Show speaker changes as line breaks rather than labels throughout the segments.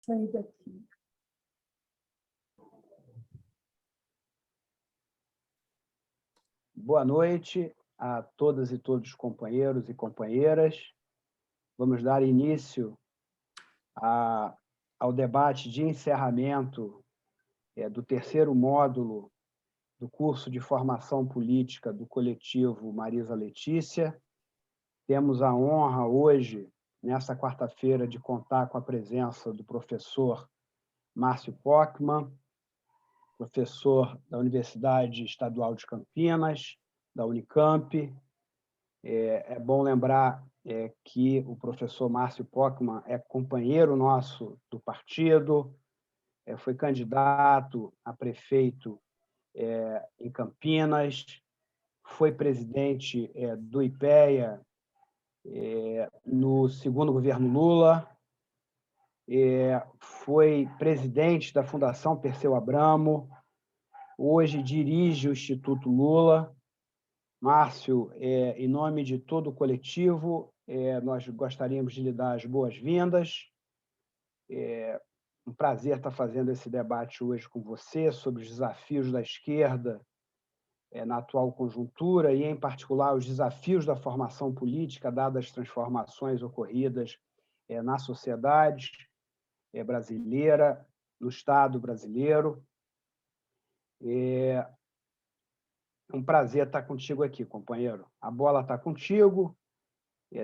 sair daqui.
Boa noite a todas e todos os companheiros e companheiras. Vamos dar início ao debate de encerramento do terceiro módulo do curso de formação política do coletivo Marisa Letícia. Temos a honra hoje, nesta quarta-feira, de contar com a presença do professor Márcio Pockmann, professor da Universidade Estadual de Campinas, da Unicamp. É bom lembrar que o professor Márcio Pockmann é companheiro nosso do partido, foi candidato a prefeito em Campinas, foi presidente do IPEA no segundo governo Lula, foi presidente da Fundação Perseu Abramo, hoje dirige o Instituto Lula. Márcio, em nome de todo o coletivo, nós gostaríamos de lhe dar as boas-vindas. Um prazer estar fazendo esse debate hoje com você sobre os desafios da esquerda na atual conjuntura e, em particular, os desafios da formação política, dadas as transformações ocorridas na sociedade brasileira, no Estado brasileiro. É um prazer estar contigo aqui, companheiro. A bola está contigo.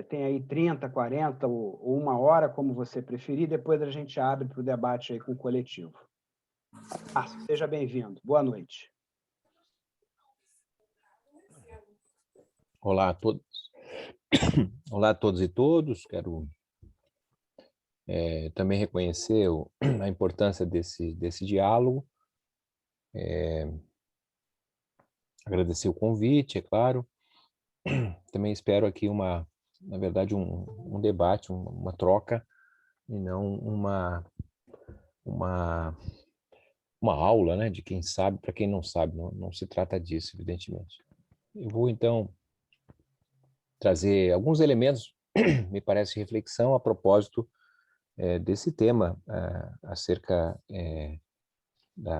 Tem aí 30, 40 ou 1 hora, como você preferir. Depois a gente abre para o debate aí com o coletivo. Márcio, seja bem-vindo. Boa noite.
Olá a todos. Olá a todos e todos. Quero também reconhecer a importância desse diálogo. Agradecer o convite, é claro. Também espero aqui na verdade, um debate, uma troca, e não uma aula, né, de quem sabe para quem não sabe. Não se trata disso, evidentemente. Eu vou, então, trazer alguns elementos, me parece, reflexão a propósito desse tema, acerca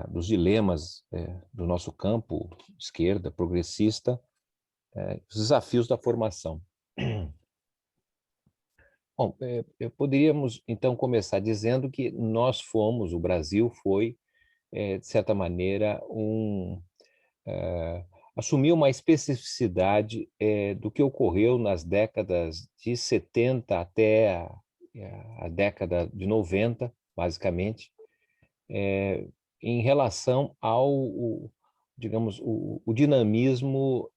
dos dilemas do nosso campo, esquerda, progressista, os desafios da formação. Bom, poderíamos, então, começar dizendo que o Brasil foi, de certa maneira, assumiu uma especificidade do que ocorreu nas décadas de 70 até a década de 90, basicamente, em relação ao, digamos, o dinamismo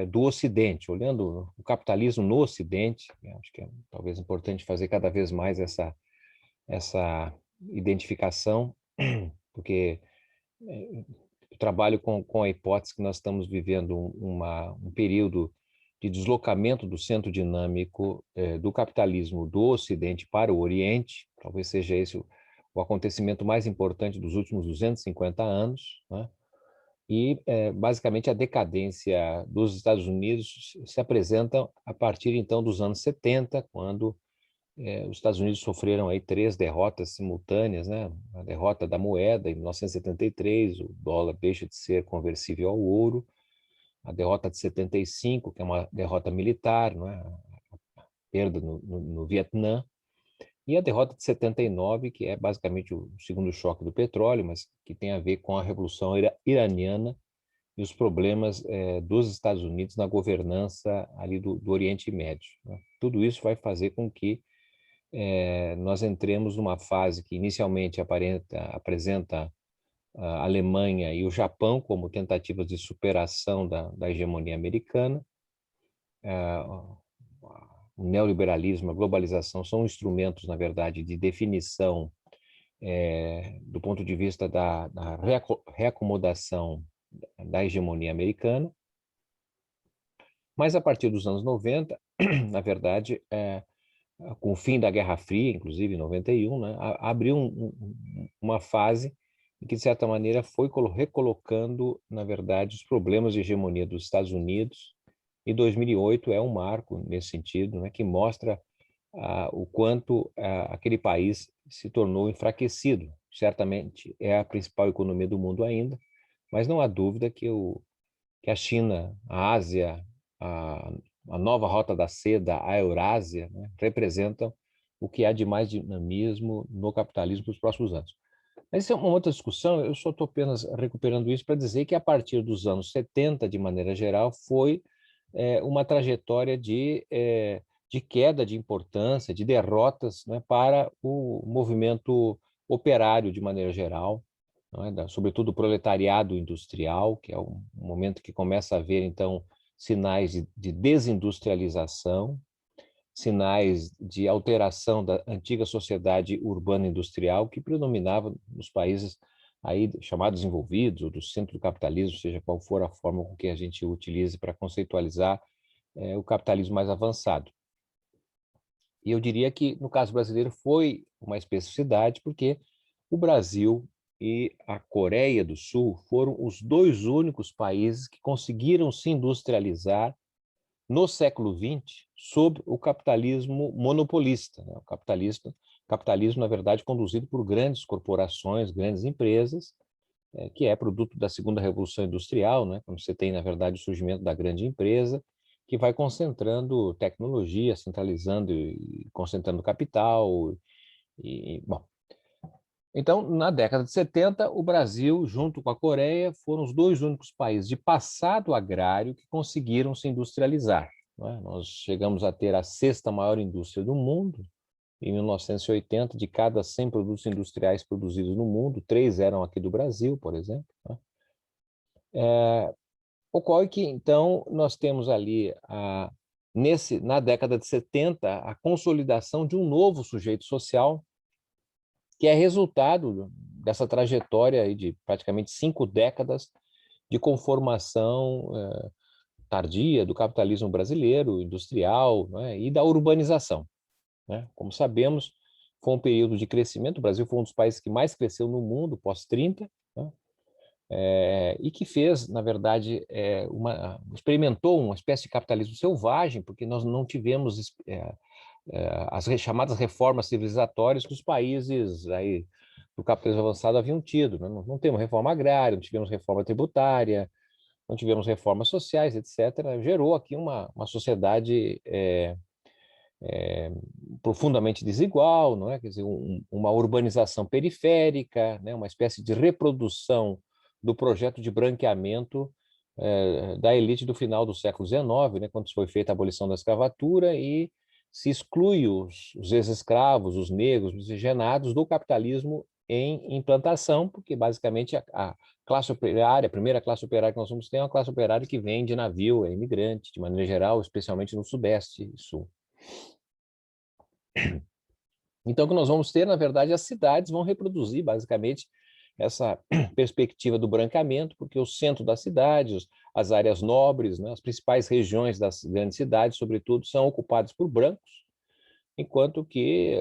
do Ocidente, olhando o capitalismo no Ocidente. Acho que é talvez importante fazer cada vez mais essa identificação, porque eu trabalho com a hipótese que nós estamos vivendo um período de deslocamento do centro dinâmico do capitalismo do Ocidente para o Oriente. Talvez seja esse o acontecimento mais importante dos últimos 250 anos, né? E, basicamente, a decadência dos Estados Unidos se apresenta a partir, então, dos anos 70, quando os Estados Unidos sofreram aí 3 derrotas simultâneas, né? A derrota da moeda em 1973, o dólar deixa de ser conversível ao ouro, a derrota de 75, que é uma derrota militar, não é? A perda no Vietnã, e a derrota de 79, que é basicamente o segundo choque do petróleo, mas que tem a ver com a Revolução Iraniana e os problemas dos Estados Unidos na governança ali do Oriente Médio, né? Tudo isso vai fazer com que nós entremos numa fase que inicialmente apresenta a Alemanha e o Japão como tentativas de superação da hegemonia americana. O neoliberalismo, a globalização são instrumentos, na verdade, de definição do ponto de vista da reacomodação da hegemonia americana. Mas, a partir dos anos 90, na verdade, com o fim da Guerra Fria, inclusive em 91, né, abriu uma fase em que, de certa maneira, foi recolocando, na verdade, os problemas de hegemonia dos Estados Unidos, e 2008 é um marco nesse sentido, né, que mostra o quanto aquele país se tornou enfraquecido. Certamente é a principal economia do mundo ainda, mas não há dúvida que a China, a Ásia, a nova Rota da Seda, a Eurásia, né, representam o que há de mais dinamismo no capitalismo para os próximos anos. Mas isso é uma outra discussão, eu só estou apenas recuperando isso para dizer que a partir dos anos 70, de maneira geral, foi uma trajetória de queda de importância, de derrotas, né, para o movimento operário de maneira geral, não é? Sobretudo o proletariado industrial, que é um momento que começa a haver, então, sinais de desindustrialização, sinais de alteração da antiga sociedade urbana industrial que predominava nos países aí chamados desenvolvidos, ou do centro do capitalismo, seja qual for a forma com que a gente utilize para conceitualizar o capitalismo mais avançado. E eu diria que, no caso brasileiro, foi uma especificidade, porque o Brasil e a Coreia do Sul foram os dois únicos países que conseguiram se industrializar no século XX sob o capitalismo monopolista, né? O capitalismo, na verdade, conduzido por grandes corporações, grandes empresas, que é produto da segunda revolução industrial, né? Quando você tem, na verdade, o surgimento da grande empresa, que vai concentrando tecnologia, centralizando e concentrando capital. Bom, então, na década de 70, o Brasil, junto com a Coreia, foram os dois únicos países de passado agrário que conseguiram se industrializar, não é? Nós chegamos a ter a sexta maior indústria do mundo. Em 1980, de cada 100 produtos industriais produzidos no mundo, 3 eram aqui do Brasil, por exemplo, né? Ocorre que, então, nós temos ali, na década de 70, a consolidação de um novo sujeito social, que é resultado dessa trajetória aí de praticamente 5 décadas de conformação tardia do capitalismo brasileiro, industrial, né, e da urbanização, né? Como sabemos, foi um período de crescimento, o Brasil foi um dos países que mais cresceu no mundo pós-30, né? E que fez, na verdade, experimentou uma espécie de capitalismo selvagem, porque nós não tivemos as chamadas reformas civilizatórias que os países aí do capitalismo avançado haviam tido, né? Não temos reforma agrária, não tivemos reforma tributária, não tivemos reformas sociais, etc. Gerou aqui uma sociedade profundamente desigual, não é? Quer dizer, uma urbanização periférica, né? Uma espécie de reprodução do projeto de branqueamento da elite do final do século XIX, né? Quando foi feita a abolição da escravatura e se exclui os ex-escravos, os negros, os miscigenados do capitalismo em implantação, porque basicamente a classe operária, a primeira classe operária que nós vamos ter é uma classe operária que vem de navio, é imigrante, de maneira geral, especialmente no Sudeste e Sul. Então, o que nós vamos ter, na verdade, as cidades vão reproduzir, basicamente, essa perspectiva do branqueamento, porque o centro das cidades, as áreas nobres, né, as principais regiões das grandes cidades, sobretudo, são ocupadas por brancos, enquanto que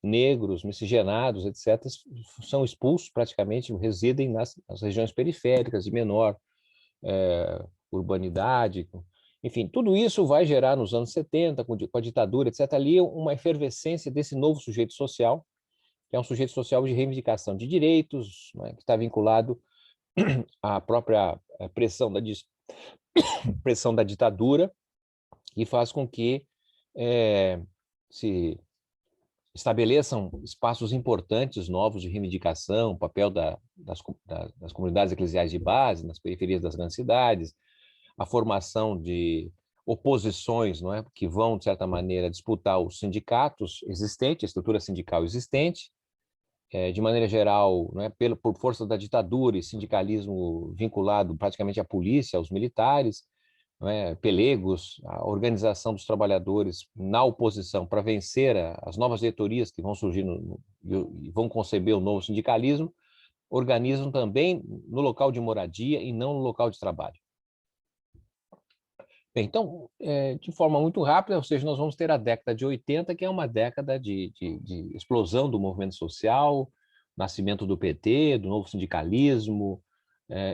negros, miscigenados, etc., são expulsos praticamente, residem nas regiões periféricas de menor urbanidade. Enfim, tudo isso vai gerar nos anos 70, com a ditadura, etc., ali uma efervescência desse novo sujeito social, que é um sujeito social de reivindicação de direitos, né, que está vinculado à própria pressão da ditadura, e faz com que se estabeleçam espaços importantes novos de reivindicação, o papel das comunidades eclesiais de base nas periferias das grandes cidades, a formação de oposições, não é, que vão, de certa maneira, disputar os sindicatos existentes, a estrutura sindical existente, de maneira geral, não é, por força da ditadura e sindicalismo vinculado praticamente à polícia, aos militares, não é, pelegos, a organização dos trabalhadores na oposição para vencer as novas diretorias que vão surgir e vão conceber o novo sindicalismo, organizam também no local de moradia e não no local de trabalho. Bem, então, de forma muito rápida, ou seja, nós vamos ter a década de 80, que é uma década de explosão do movimento social, nascimento do PT, do novo sindicalismo,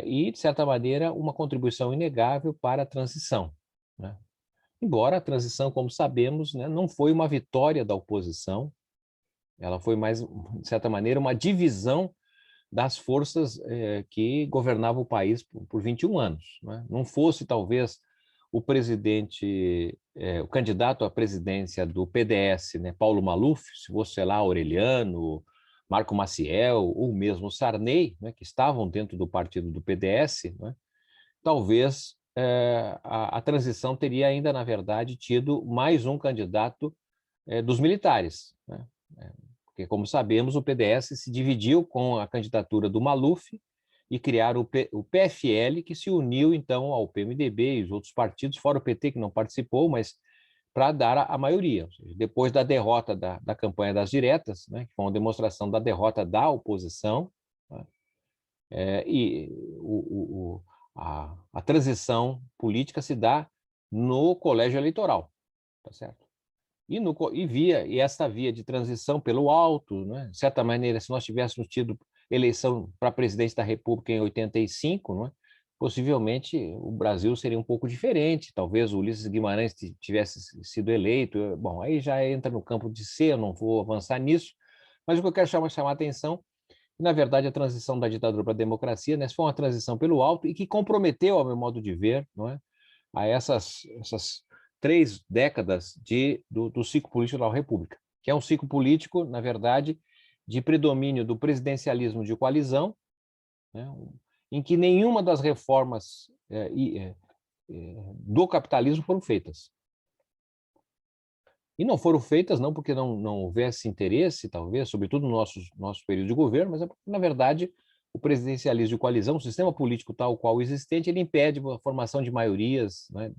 e, de certa maneira, uma contribuição inegável para a transição, né? embora a transição, como sabemos, né, não foi uma vitória da oposição, ela foi mais, de certa maneira, uma divisão das forças que governavam o país por 21 anos. Né? Não fosse, talvez, o presidente, o candidato à presidência do PDS, né, Paulo Maluf, se fosse, sei lá, Aureliano, Marco Maciel, ou mesmo Sarney, né, que estavam dentro do partido do PDS, né, talvez a transição teria ainda, na verdade, tido mais um candidato dos militares, né? Porque, como sabemos, o PDS se dividiu com a candidatura do Maluf e criaram o PFL, que se uniu, então, ao PMDB e os outros partidos, fora o PT, que não participou, mas para dar a maioria. Ou seja, depois da derrota da campanha das diretas, né, que foi uma demonstração da derrota da oposição, né, e a transição política se dá no colégio eleitoral, tá certo? E essa via de transição pelo alto, né? De certa maneira, se nós tivéssemos tido eleição para presidente da República em 85, né? Possivelmente o Brasil seria um pouco diferente, talvez o Ulisses Guimarães tivesse sido eleito. Bom, aí já entra no campo de ser, eu não vou avançar nisso, mas o que eu quero chamar a atenção, na verdade, a transição da ditadura para a democracia, né, foi uma transição pelo alto e que comprometeu, ao meu modo de ver, não é, a essas 3 décadas do ciclo político da República, que é um ciclo político, na verdade, de predomínio do presidencialismo de coalizão, né, em que nenhuma das reformas do capitalismo foram feitas. E não foram feitas não porque não houvesse interesse, talvez, sobretudo no nosso período de governo, mas é porque, na verdade, o presidencialismo de coalizão, o sistema político tal qual existente, ele impede a formação de maiorias, né,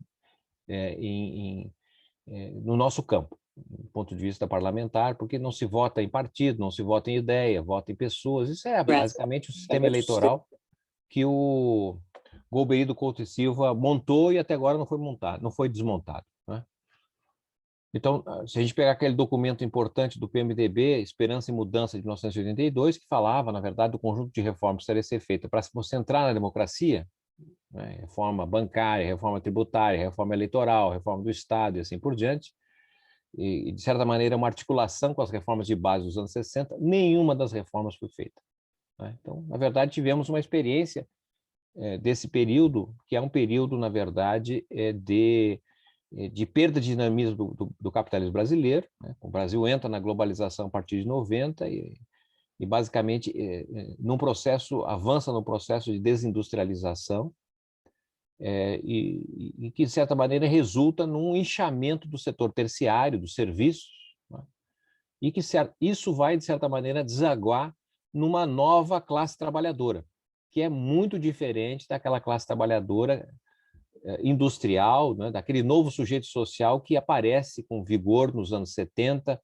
no nosso campo, do ponto de vista parlamentar, porque não se vota em partido, não se vota em ideia, vota em pessoas. Isso é basicamente o sistema eleitoral que o Golbery Couto e Silva montou e até agora não foi montado, não foi desmontado, né? Então, se a gente pegar aquele documento importante do PMDB, Esperança e Mudança, de 1982, que falava, na verdade, do conjunto de reformas que precisaria ser feita para você entrar na democracia, né, reforma bancária, reforma tributária, reforma eleitoral, reforma do Estado e assim por diante, e, de certa maneira, uma articulação com as reformas de base dos anos 60, nenhuma das reformas foi feita, né? Então, na verdade, tivemos uma experiência desse período, que é um período, na verdade, de perda de dinamismo do capitalismo brasileiro, né? O Brasil entra na globalização a partir de 90 e basicamente, avança no processo de desindustrialização, e que, de certa maneira, resulta num inchamento do setor terciário, dos serviços, né? E que isso vai, de certa maneira, desaguar numa nova classe trabalhadora, que é muito diferente daquela classe trabalhadora industrial, né, daquele novo sujeito social que aparece com vigor nos anos 70,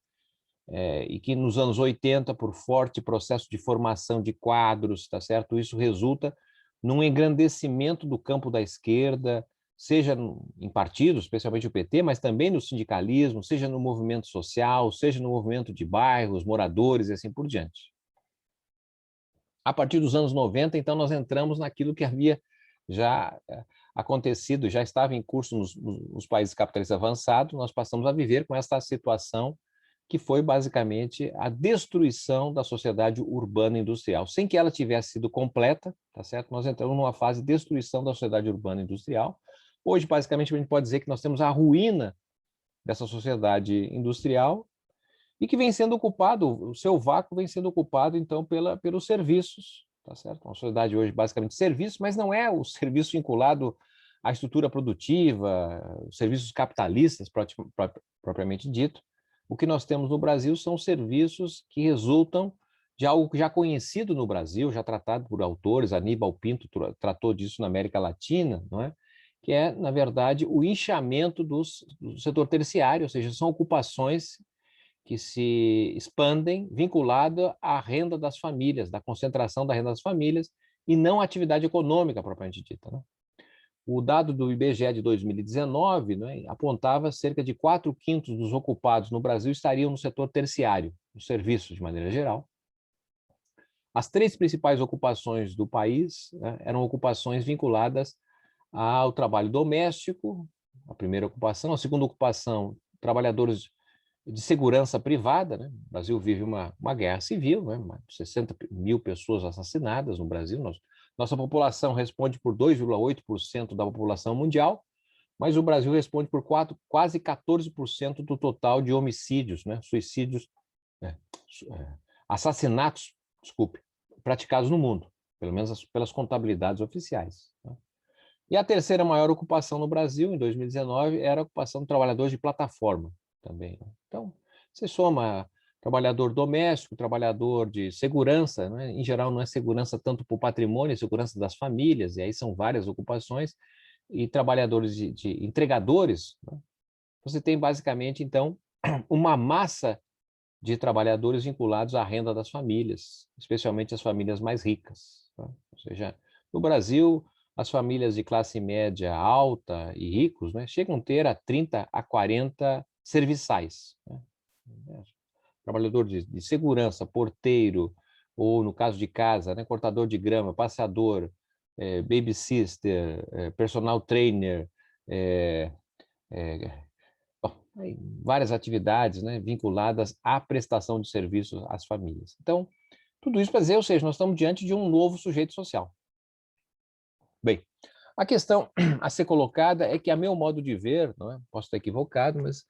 e que nos anos 80, por forte processo de formação de quadros, tá certo? Isso resulta num engrandecimento do campo da esquerda, seja em partidos, especialmente o PT, mas também no sindicalismo, seja no movimento social, seja no movimento de bairros, moradores e assim por diante. A partir dos anos 90, então, nós entramos naquilo que havia já acontecido, já estava em curso nos países capitalistas avançados, nós passamos a viver com essa situação que foi basicamente a destruição da sociedade urbana industrial. Sem que ela tivesse sido completa, tá certo? Nós entramos numa fase de destruição da sociedade urbana industrial. Hoje, basicamente, a gente pode dizer que nós temos a ruína dessa sociedade industrial e que vem sendo ocupado, o seu vácuo vem sendo ocupado, então, pelos serviços, tá certo? Uma sociedade hoje, basicamente, de serviços, mas não é o serviço vinculado à estrutura produtiva, os serviços capitalistas, propriamente dito. O que nós temos no Brasil são serviços que resultam de algo já conhecido no Brasil, já tratado por autores, Aníbal Pinto tratou disso na América Latina, não é? Que é, na verdade, o inchamento do setor terciário, ou seja, são ocupações que se expandem vinculada à renda das famílias, da concentração da renda das famílias, e não à atividade econômica propriamente dita, né? O dado do IBGE de 2019, né, apontava cerca de 4/5 dos ocupados no Brasil estariam no setor terciário, nos serviços de maneira geral. As 3 principais ocupações do país, né, eram ocupações vinculadas ao trabalho doméstico, a primeira ocupação. A segunda ocupação, trabalhadores de segurança privada, né? O Brasil vive uma guerra civil, né? 60 mil pessoas assassinadas no Brasil. Nossa população responde por 2,8% da população mundial, mas o Brasil responde por quase 14% do total de homicídios, né? Suicídios, assassinatos, desculpe, praticados no mundo, pelo menos pelas contabilidades oficiais, né? E a terceira maior ocupação no Brasil, em 2019, era a ocupação de trabalhadores de plataforma também, né? Então, você soma trabalhador doméstico, trabalhador de segurança, né? Em geral não é segurança tanto para o patrimônio, é segurança das famílias, e aí são várias ocupações, e trabalhadores de entregadores, né? Você tem basicamente, então, uma massa de trabalhadores vinculados à renda das famílias, especialmente as famílias mais ricas, tá? Ou seja, no Brasil, as famílias de classe média alta e ricos, né, chegam a ter 30 a 40 serviçais, né? Trabalhador de segurança, porteiro, ou no caso de casa, né, cortador de grama, passador, babysitter, personal trainer, bom, várias atividades, né, vinculadas à prestação de serviços às famílias. Então, tudo isso para dizer, ou seja, nós estamos diante de um novo sujeito social. Bem, a questão a ser colocada é que, a meu modo de ver, não é? Posso estar equivocado, mas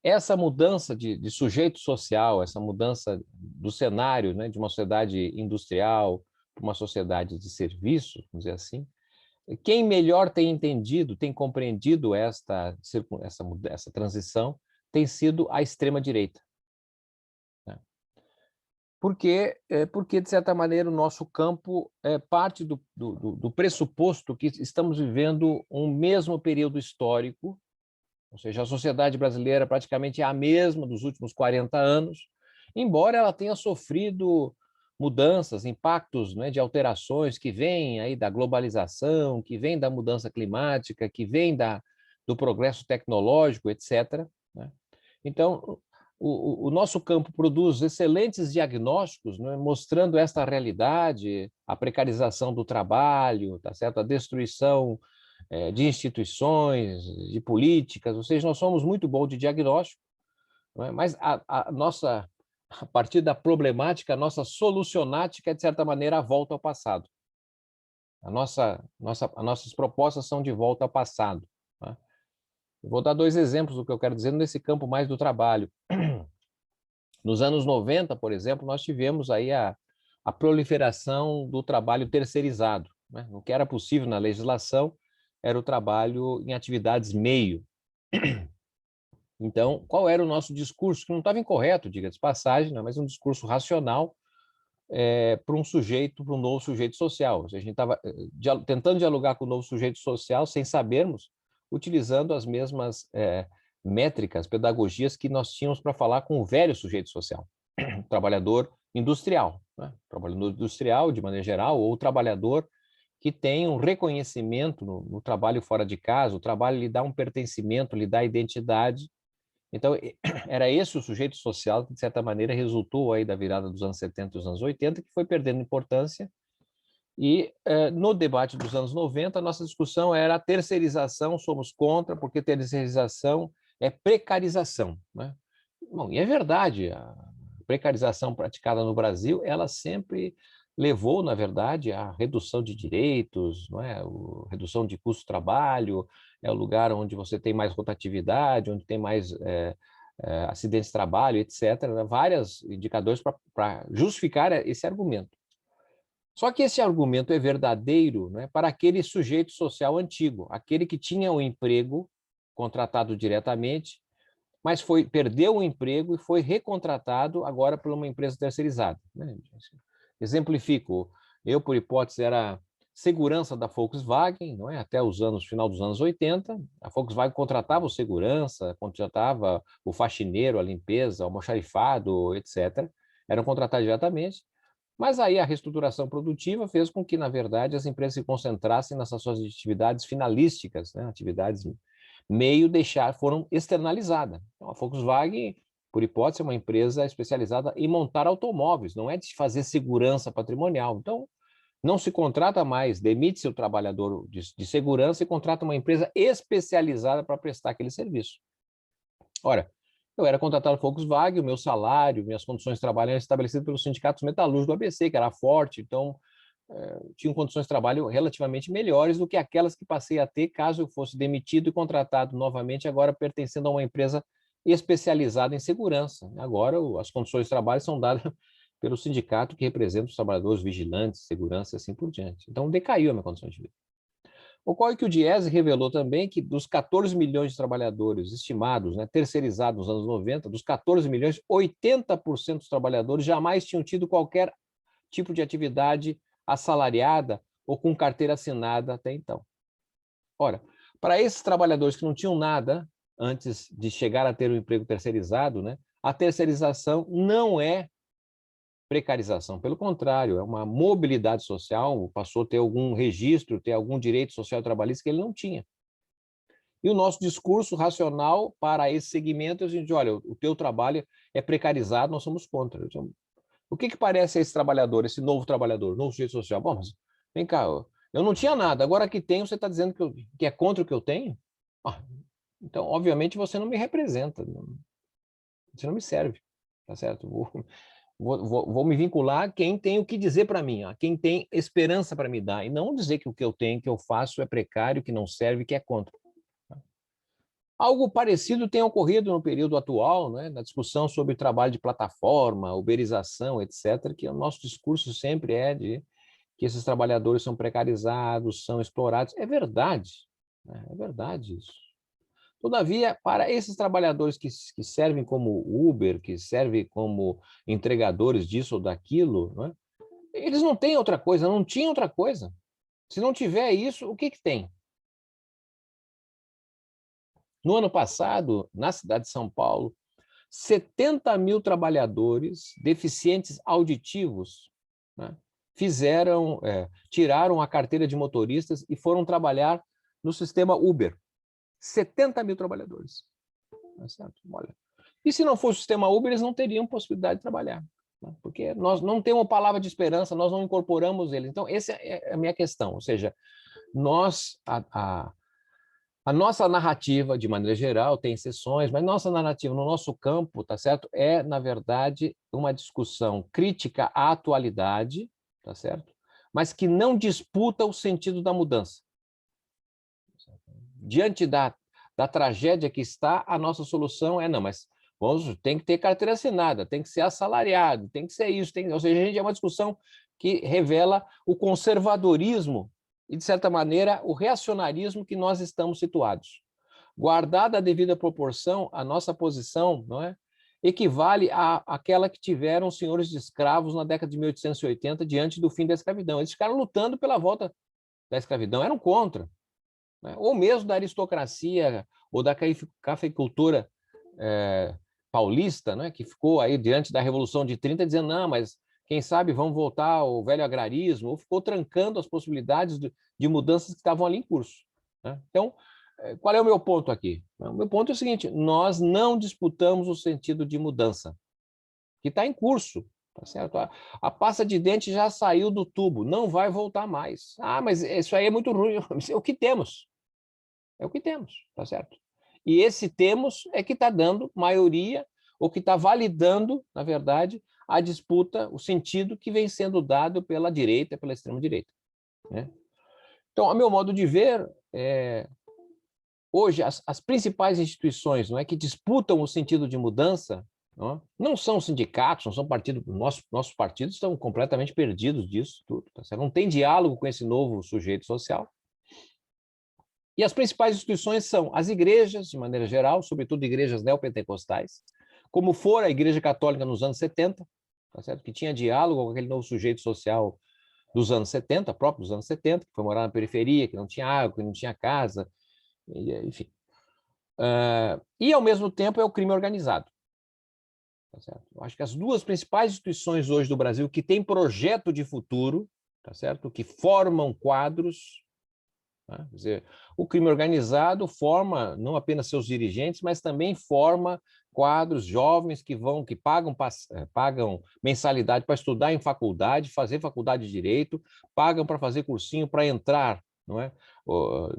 essa mudança de sujeito social, essa mudança do cenário, né, de uma sociedade industrial para uma sociedade de serviços, vamos dizer assim, quem melhor tem entendido, tem compreendido essa transição, tem sido a extrema-direita, né? Porque, de certa maneira, o nosso campo parte do pressuposto que estamos vivendo um mesmo período histórico, ou seja, a sociedade brasileira praticamente é a mesma dos últimos 40 anos, embora ela tenha sofrido mudanças, impactos, né, de alterações que vêm aí da globalização, que vêm da mudança climática, que vêm do progresso tecnológico, etc., né? Então, o nosso campo produz excelentes diagnósticos, né, mostrando esta realidade, a precarização do trabalho, tá certo? A destruição de instituições, de políticas, ou seja, nós somos muito bons de diagnóstico, não é? Mas a partir da problemática, a nossa solucionática é, de certa maneira, a volta ao passado. As nossas propostas são de volta ao passado, né? Eu vou dar 2 exemplos do que eu quero dizer nesse campo mais do trabalho. Nos anos 90, por exemplo, nós tivemos aí a proliferação do trabalho terceirizado, né? O que era possível na legislação era o trabalho em atividades meio. Então, qual era o nosso discurso? Que não estava incorreto, diga-se de passagem, né? Mas um discurso racional para um novo sujeito social. Ou seja, a gente estava tentando dialogar com o novo sujeito social sem sabermos, utilizando as mesmas métricas, pedagogias que nós tínhamos para falar com o velho sujeito social, trabalhador industrial, né? Trabalhador industrial, de maneira geral, ou trabalhador que tem um reconhecimento no trabalho fora de casa, o trabalho lhe dá um pertencimento, lhe dá identidade. Então, era esse o sujeito social que, de certa maneira, resultou aí da virada dos anos 70 e dos anos 80, que foi perdendo importância. E, no debate dos anos 90, a nossa discussão era a terceirização, somos contra, porque terceirização é precarização, né? Bom, e é verdade, a precarização praticada no Brasil, ela sempre levou, na verdade, à redução de direitos, não é? Redução de custo de trabalho, é o lugar onde você tem mais rotatividade, onde tem mais acidentes de trabalho, etc., né? Vários indicadores para justificar esse argumento. Só que esse argumento é verdadeiro, né, para aquele sujeito social antigo, aquele que tinha um emprego contratado diretamente, mas perdeu o emprego e foi recontratado agora por uma empresa terceirizada, né? Exemplifico, eu, por hipótese, era segurança da Volkswagen, não é? Até final dos anos 80, a Volkswagen contratava o segurança, contratava o faxineiro, a limpeza, o almoxarifado, etc. Eram contratados diretamente, mas aí a reestruturação produtiva fez com que, na verdade, as empresas se concentrassem nessas suas atividades finalísticas, né? Atividades foram externalizadas. Então, a Volkswagen, por hipótese, é uma empresa especializada em montar automóveis, não é de fazer segurança patrimonial. Então, não se contrata mais, demite-se o trabalhador de segurança e contrata uma empresa especializada para prestar aquele serviço. Ora, eu era contratado pela Volkswagen, o meu salário, minhas condições de trabalho eram estabelecidas pelos sindicatos metalúrgicos do ABC, que era forte, então tinham condições de trabalho relativamente melhores do que aquelas que passei a ter caso eu fosse demitido e contratado novamente, agora pertencendo a uma empresa especializada em segurança. Agora, as condições de trabalho são dadas pelo sindicato que representa os trabalhadores vigilantes, segurança e assim por diante. Então, decaiu a minha condição de vida. Ocorre que o Diese revelou também que dos 14 milhões de trabalhadores estimados, né, terceirizados nos anos 90, dos 14 milhões, 80% dos trabalhadores jamais tinham tido qualquer tipo de atividade assalariada ou com carteira assinada até então. Ora, para esses trabalhadores que não tinham nada antes de chegar a ter um emprego terceirizado, né, a terceirização não é precarização, pelo contrário, é uma mobilidade social, passou a ter algum registro, ter algum direito social e trabalhista que ele não tinha. E o nosso discurso racional para esse segmento é o seguinte: olha, o teu trabalho é precarizado, nós somos contra. O que parece a esse trabalhador, esse novo trabalhador, novo sujeito social? Bom, mas vem cá, eu não tinha nada, agora que tenho, você está dizendo que é contra o que eu tenho? Então, obviamente, você não me representa, você não me serve, tá certo? Vou me vincular a quem tem o que dizer para mim, a quem tem esperança para me dar, e não dizer que o que eu tenho, que eu faço é precário, que não serve, que é contra. Algo parecido tem ocorrido no período atual, né, na discussão sobre trabalho de plataforma, uberização, etc., que o nosso discurso sempre é de que esses trabalhadores são precarizados, são explorados. É verdade, né? É verdade isso. Todavia, para esses trabalhadores que servem como Uber, que servem como entregadores disso ou daquilo, né, eles não têm outra coisa, não tinham outra coisa. Se não tiver isso, o que tem? No ano passado, na cidade de São Paulo, 70 mil trabalhadores deficientes auditivos, né, tiraram a carteira de motoristas e foram trabalhar no sistema Uber. 70 mil trabalhadores. Tá certo? Olha. E se não fosse o sistema Uber, eles não teriam possibilidade de trabalhar, né, porque nós não temos uma palavra de esperança, nós não incorporamos eles. Então, essa é a minha questão, ou seja, a nossa narrativa, de maneira geral, tem exceções, mas nossa narrativa no nosso campo, tá certo? É, na verdade, uma discussão crítica à atualidade, tá certo? Mas que não disputa o sentido da mudança. Diante da tragédia que está, a nossa solução é, não, mas tem que ter carteira assinada, tem que ser assalariado, tem que ser isso, ou seja, a gente é uma discussão que revela o conservadorismo e, de certa maneira, o reacionarismo que nós estamos situados. Guardada a devida proporção, a nossa posição, não é, equivale àquela que tiveram os senhores de escravos na década de 1880, diante do fim da escravidão. Eles ficaram lutando pela volta da escravidão, eram contra, né? Ou mesmo da aristocracia ou da cafeicultura paulista, né, que ficou aí diante da Revolução de 30, dizendo, não, mas quem sabe vamos voltar ao velho agrarismo, ou ficou trancando as possibilidades de mudanças que estavam ali em curso, né? Então, qual é o meu ponto aqui? O meu ponto é o seguinte: nós não disputamos o sentido de mudança, que está em curso, tá certo? A pasta de dente já saiu do tubo, não vai voltar mais. Ah, mas isso aí é muito ruim. É o que temos. É o que temos, tá certo? E esse temos é que está dando maioria, ou que está validando, na verdade, a disputa, o sentido que vem sendo dado pela direita, pela extrema-direita, né? Então, a meu modo de ver, hoje, as principais instituições, não é, que disputam o sentido de mudança, não são sindicatos, não são partidos, nossos partidos estão completamente perdidos disso tudo, tá certo? Não tem diálogo com esse novo sujeito social. E as principais instituições são as igrejas, de maneira geral, sobretudo igrejas neopentecostais, como for a Igreja Católica nos anos 70, tá certo? Que tinha diálogo com aquele novo sujeito social dos anos 70, próprio dos anos 70, que foi morar na periferia, que não tinha água, que não tinha casa, enfim. E, ao mesmo tempo, é o crime organizado. Tá certo? Eu acho que as duas principais instituições hoje do Brasil que têm projeto de futuro, tá certo? Que formam quadros, né? Quer dizer, o crime organizado forma não apenas seus dirigentes, mas também forma quadros, jovens que pagam mensalidade para estudar em faculdade, fazer faculdade de Direito, pagam para fazer cursinho para entrar, não é?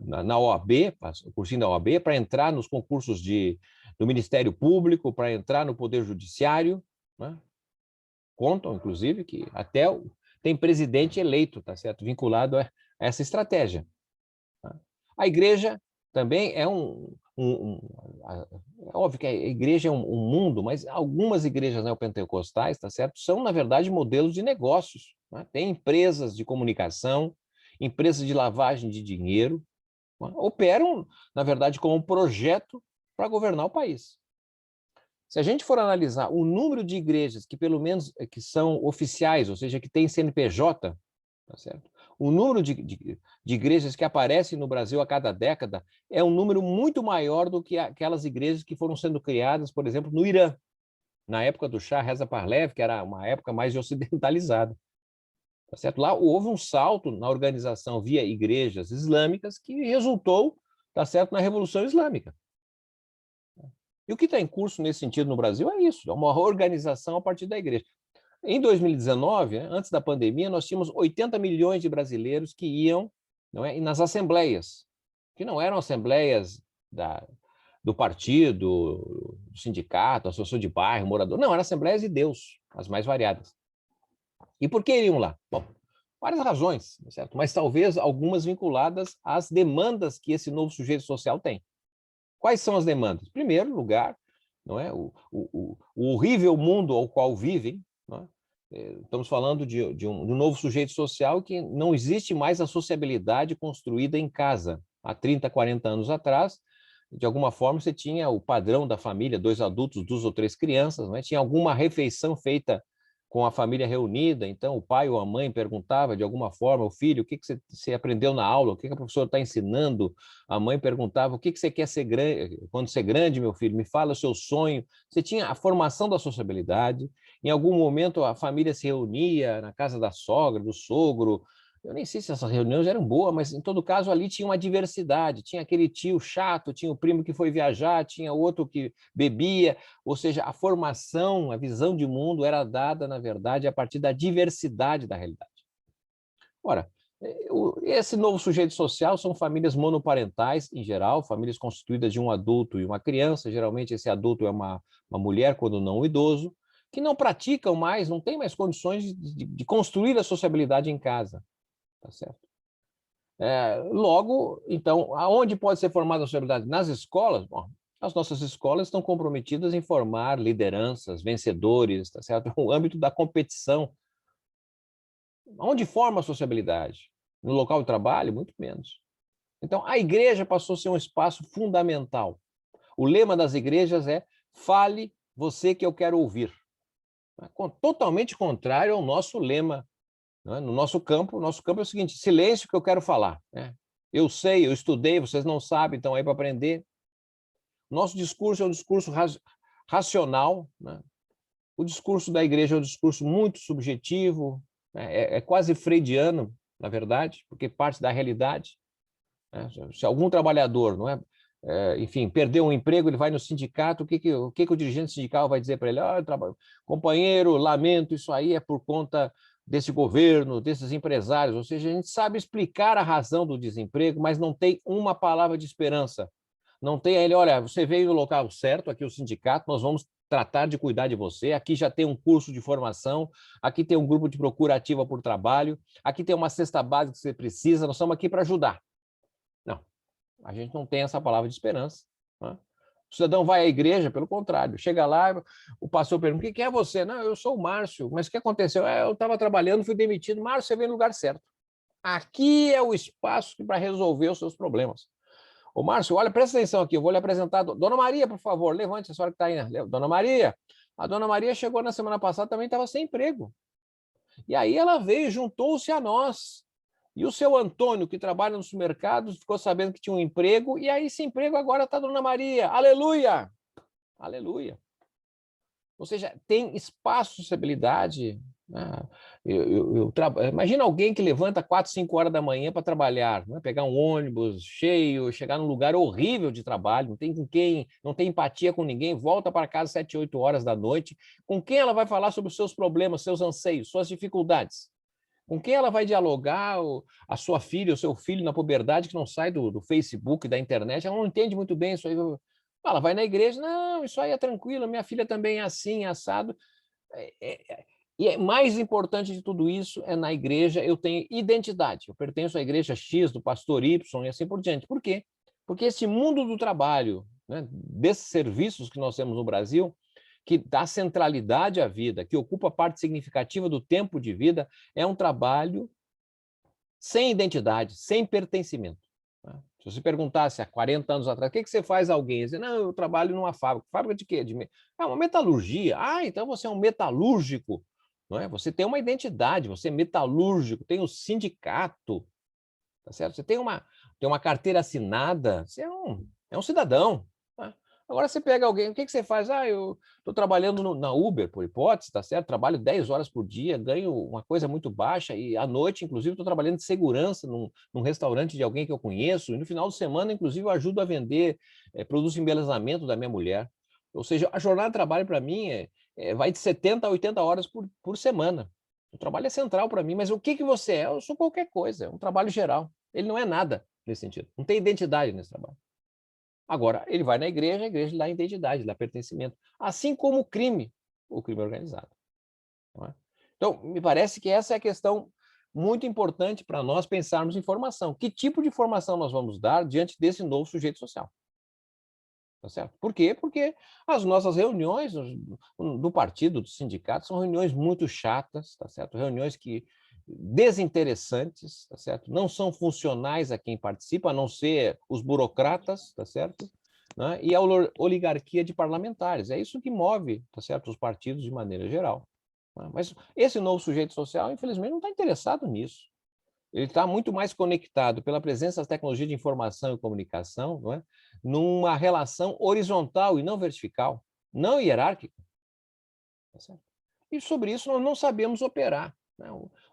Na OAB, cursinho da OAB, para entrar nos concursos do Ministério Público, para entrar no Poder Judiciário, né? Contam, inclusive, que até tem presidente eleito, tá certo? Vinculado a essa estratégia. Tá? A igreja também é é óbvio que a igreja é um mundo, mas algumas igrejas neopentecostais, tá certo? São, na verdade, modelos de negócios. Né? Tem empresas de comunicação, empresas de lavagem de dinheiro, né? Operam, na verdade, como um projeto para governar o país. Se a gente for analisar o número de igrejas que, pelo menos, que são oficiais, ou seja, que têm CNPJ, tá certo? O número de igrejas que aparecem no Brasil a cada década é um número muito maior do que aquelas igrejas que foram sendo criadas, por exemplo, no Irã, na época do Shah Reza Pahlavi, que era uma época mais ocidentalizada. Tá certo? Lá houve um salto na organização via igrejas islâmicas que resultou, tá certo, na Revolução Islâmica. E o que está em curso nesse sentido no Brasil é isso, é uma organização a partir da igreja. Em 2019, antes da pandemia, nós tínhamos 80 milhões de brasileiros que iam, não é, nas assembleias, que não eram assembleias do partido, do sindicato, associação de bairro, morador, não, eram assembleias de Deus, as mais variadas. E por que iriam lá? Bom, várias razões, certo? Mas talvez algumas vinculadas às demandas que esse novo sujeito social tem. Quais são as demandas? Em primeiro lugar, não é? O horrível mundo ao qual vivem, não é? Estamos falando de um novo sujeito social que não existe mais a sociabilidade construída em casa. Há 30, 40 anos atrás, de alguma forma, você tinha o padrão da família, 2 adultos, 2 ou 3 crianças, não é? Tinha alguma refeição feita com a família reunida, então o pai ou a mãe perguntava de alguma forma, o filho, o que você aprendeu na aula, o que a professora está ensinando, a mãe perguntava, o que você quer ser grande, quando ser grande, meu filho, me fala o seu sonho. Você tinha a formação da sociabilidade, em algum momento a família se reunia na casa da sogra, do sogro, eu nem sei se essas reuniões eram boas, mas em todo caso ali tinha uma diversidade, tinha aquele tio chato, tinha o primo que foi viajar, tinha outro que bebia, ou seja, a formação, a visão de mundo era dada, na verdade, a partir da diversidade da realidade. Ora, esse novo sujeito social são famílias monoparentais, em geral, famílias constituídas de um adulto e uma criança, geralmente esse adulto é uma mulher, quando não um idoso, que não praticam mais, não têm mais condições de construir a sociabilidade em casa. Tá certo? Logo, então, aonde pode ser formada a sociabilidade? Nas escolas? Bom, as nossas escolas estão comprometidas em formar lideranças, vencedores, tá certo? No âmbito da competição. Onde forma a sociabilidade? No local de trabalho? Muito menos. Então, a igreja passou a ser um espaço fundamental. O lema das igrejas é fale você que eu quero ouvir. Totalmente contrário ao nosso lema. No nosso campo é o seguinte, silêncio que eu quero falar. Né? Eu sei, eu estudei, vocês não sabem, estão aí para aprender. Nosso discurso é um discurso racional. Né? O discurso da igreja é um discurso muito subjetivo, né? É quase freudiano, na verdade, porque parte da realidade. Né? Se algum trabalhador, não é, enfim, perdeu um emprego, ele vai no sindicato, o que o dirigente sindical vai dizer para ele? Companheiro, lamento, isso aí é por conta desse governo, desses empresários, ou seja, a gente sabe explicar a razão do desemprego, mas não tem uma palavra de esperança. Não tem ele, olha, você veio no local certo, aqui o sindicato, nós vamos tratar de cuidar de você, aqui já tem um curso de formação, aqui tem um grupo de procura ativa por trabalho, aqui tem uma cesta básica que você precisa, nós estamos aqui para ajudar. Não, a gente não tem essa palavra de esperança. Né? O cidadão vai à igreja, pelo contrário, chega lá, o pastor pergunta, quem é você? Não, eu sou o Márcio, mas o que aconteceu? Eu estava trabalhando, fui demitido. Márcio, você veio no lugar certo. Aqui é o espaço para resolver os seus problemas. Ô, Márcio, olha, presta atenção aqui, eu vou lhe apresentar. Dona Maria, por favor, levante a senhora que está aí. Né? Dona Maria, a Dona Maria chegou na semana passada, também estava sem emprego. E aí ela veio, juntou-se a nós. E o seu Antônio, que trabalha no supermercado, ficou sabendo que tinha um emprego, e aí esse emprego agora está Dona Maria. Aleluia! Aleluia! Ou seja, tem espaço de sociabilidade Imagina alguém que levanta 4, 5 horas da manhã para trabalhar, né? Pegar um ônibus cheio, chegar num lugar horrível de trabalho, não tem com quem, não tem empatia com ninguém, volta para casa 7, 8 horas da noite. Com quem ela vai falar sobre os seus problemas, seus anseios, suas dificuldades? Com quem ela vai dialogar a sua filha, o seu filho na puberdade que não sai do Facebook, da internet, ela não entende muito bem isso aí. Ela vai na igreja, não, isso aí é tranquilo, minha filha também é assim, assado. E mais importante de tudo isso é na igreja eu tenho identidade. Eu pertenço à igreja X, do pastor Y e assim por diante. Por quê? Porque esse mundo do trabalho, né, desses serviços que nós temos no Brasil, que dá centralidade à vida, que ocupa parte significativa do tempo de vida, é um trabalho sem identidade, sem pertencimento. Se você perguntasse há 40 anos atrás, o que você faz a alguém? Dizer, não, eu trabalho numa fábrica. Fábrica de quê? Uma metalurgia. Ah, então você é um metalúrgico. Não é? Você tem uma identidade, você é metalúrgico, tem um sindicato, tá certo? Você tem uma carteira assinada, você é um cidadão. Tá? Agora você pega alguém, o que você faz? Ah, eu estou trabalhando na Uber, por hipótese, tá certo? Trabalho 10 horas por dia, ganho uma coisa muito baixa e à noite, inclusive, estou trabalhando de segurança num restaurante de alguém que eu conheço e no final de semana, inclusive, eu ajudo a vender produtos de embelezamento da minha mulher. Ou seja, a jornada de trabalho para mim vai de 70 a 80 horas por semana. O trabalho é central para mim, mas o que você é? Eu sou qualquer coisa, é um trabalho geral. Ele não é nada nesse sentido, não tem identidade nesse trabalho. Agora, ele vai na igreja, a igreja dá identidade, dá pertencimento. Assim como o crime organizado. Não é? Então, me parece que essa é a questão muito importante para nós pensarmos em formação. Que tipo de formação nós vamos dar diante desse novo sujeito social? Tá certo? Por quê? Porque as nossas reuniões do partido, do sindicato, são reuniões muito chatas, tá certo? Reuniões desinteressantes, tá certo? Não são funcionais a quem participa, a não ser os burocratas, tá certo? Né? E a oligarquia de parlamentares. É isso que move, tá certo? Os partidos de maneira geral. Né? Mas esse novo sujeito social, infelizmente, não está interessado nisso. Ele está muito mais conectado pela presença das tecnologias de informação e comunicação, não é? Numa relação horizontal e não vertical, não hierárquica. Tá certo? E sobre isso nós não sabemos operar. Né?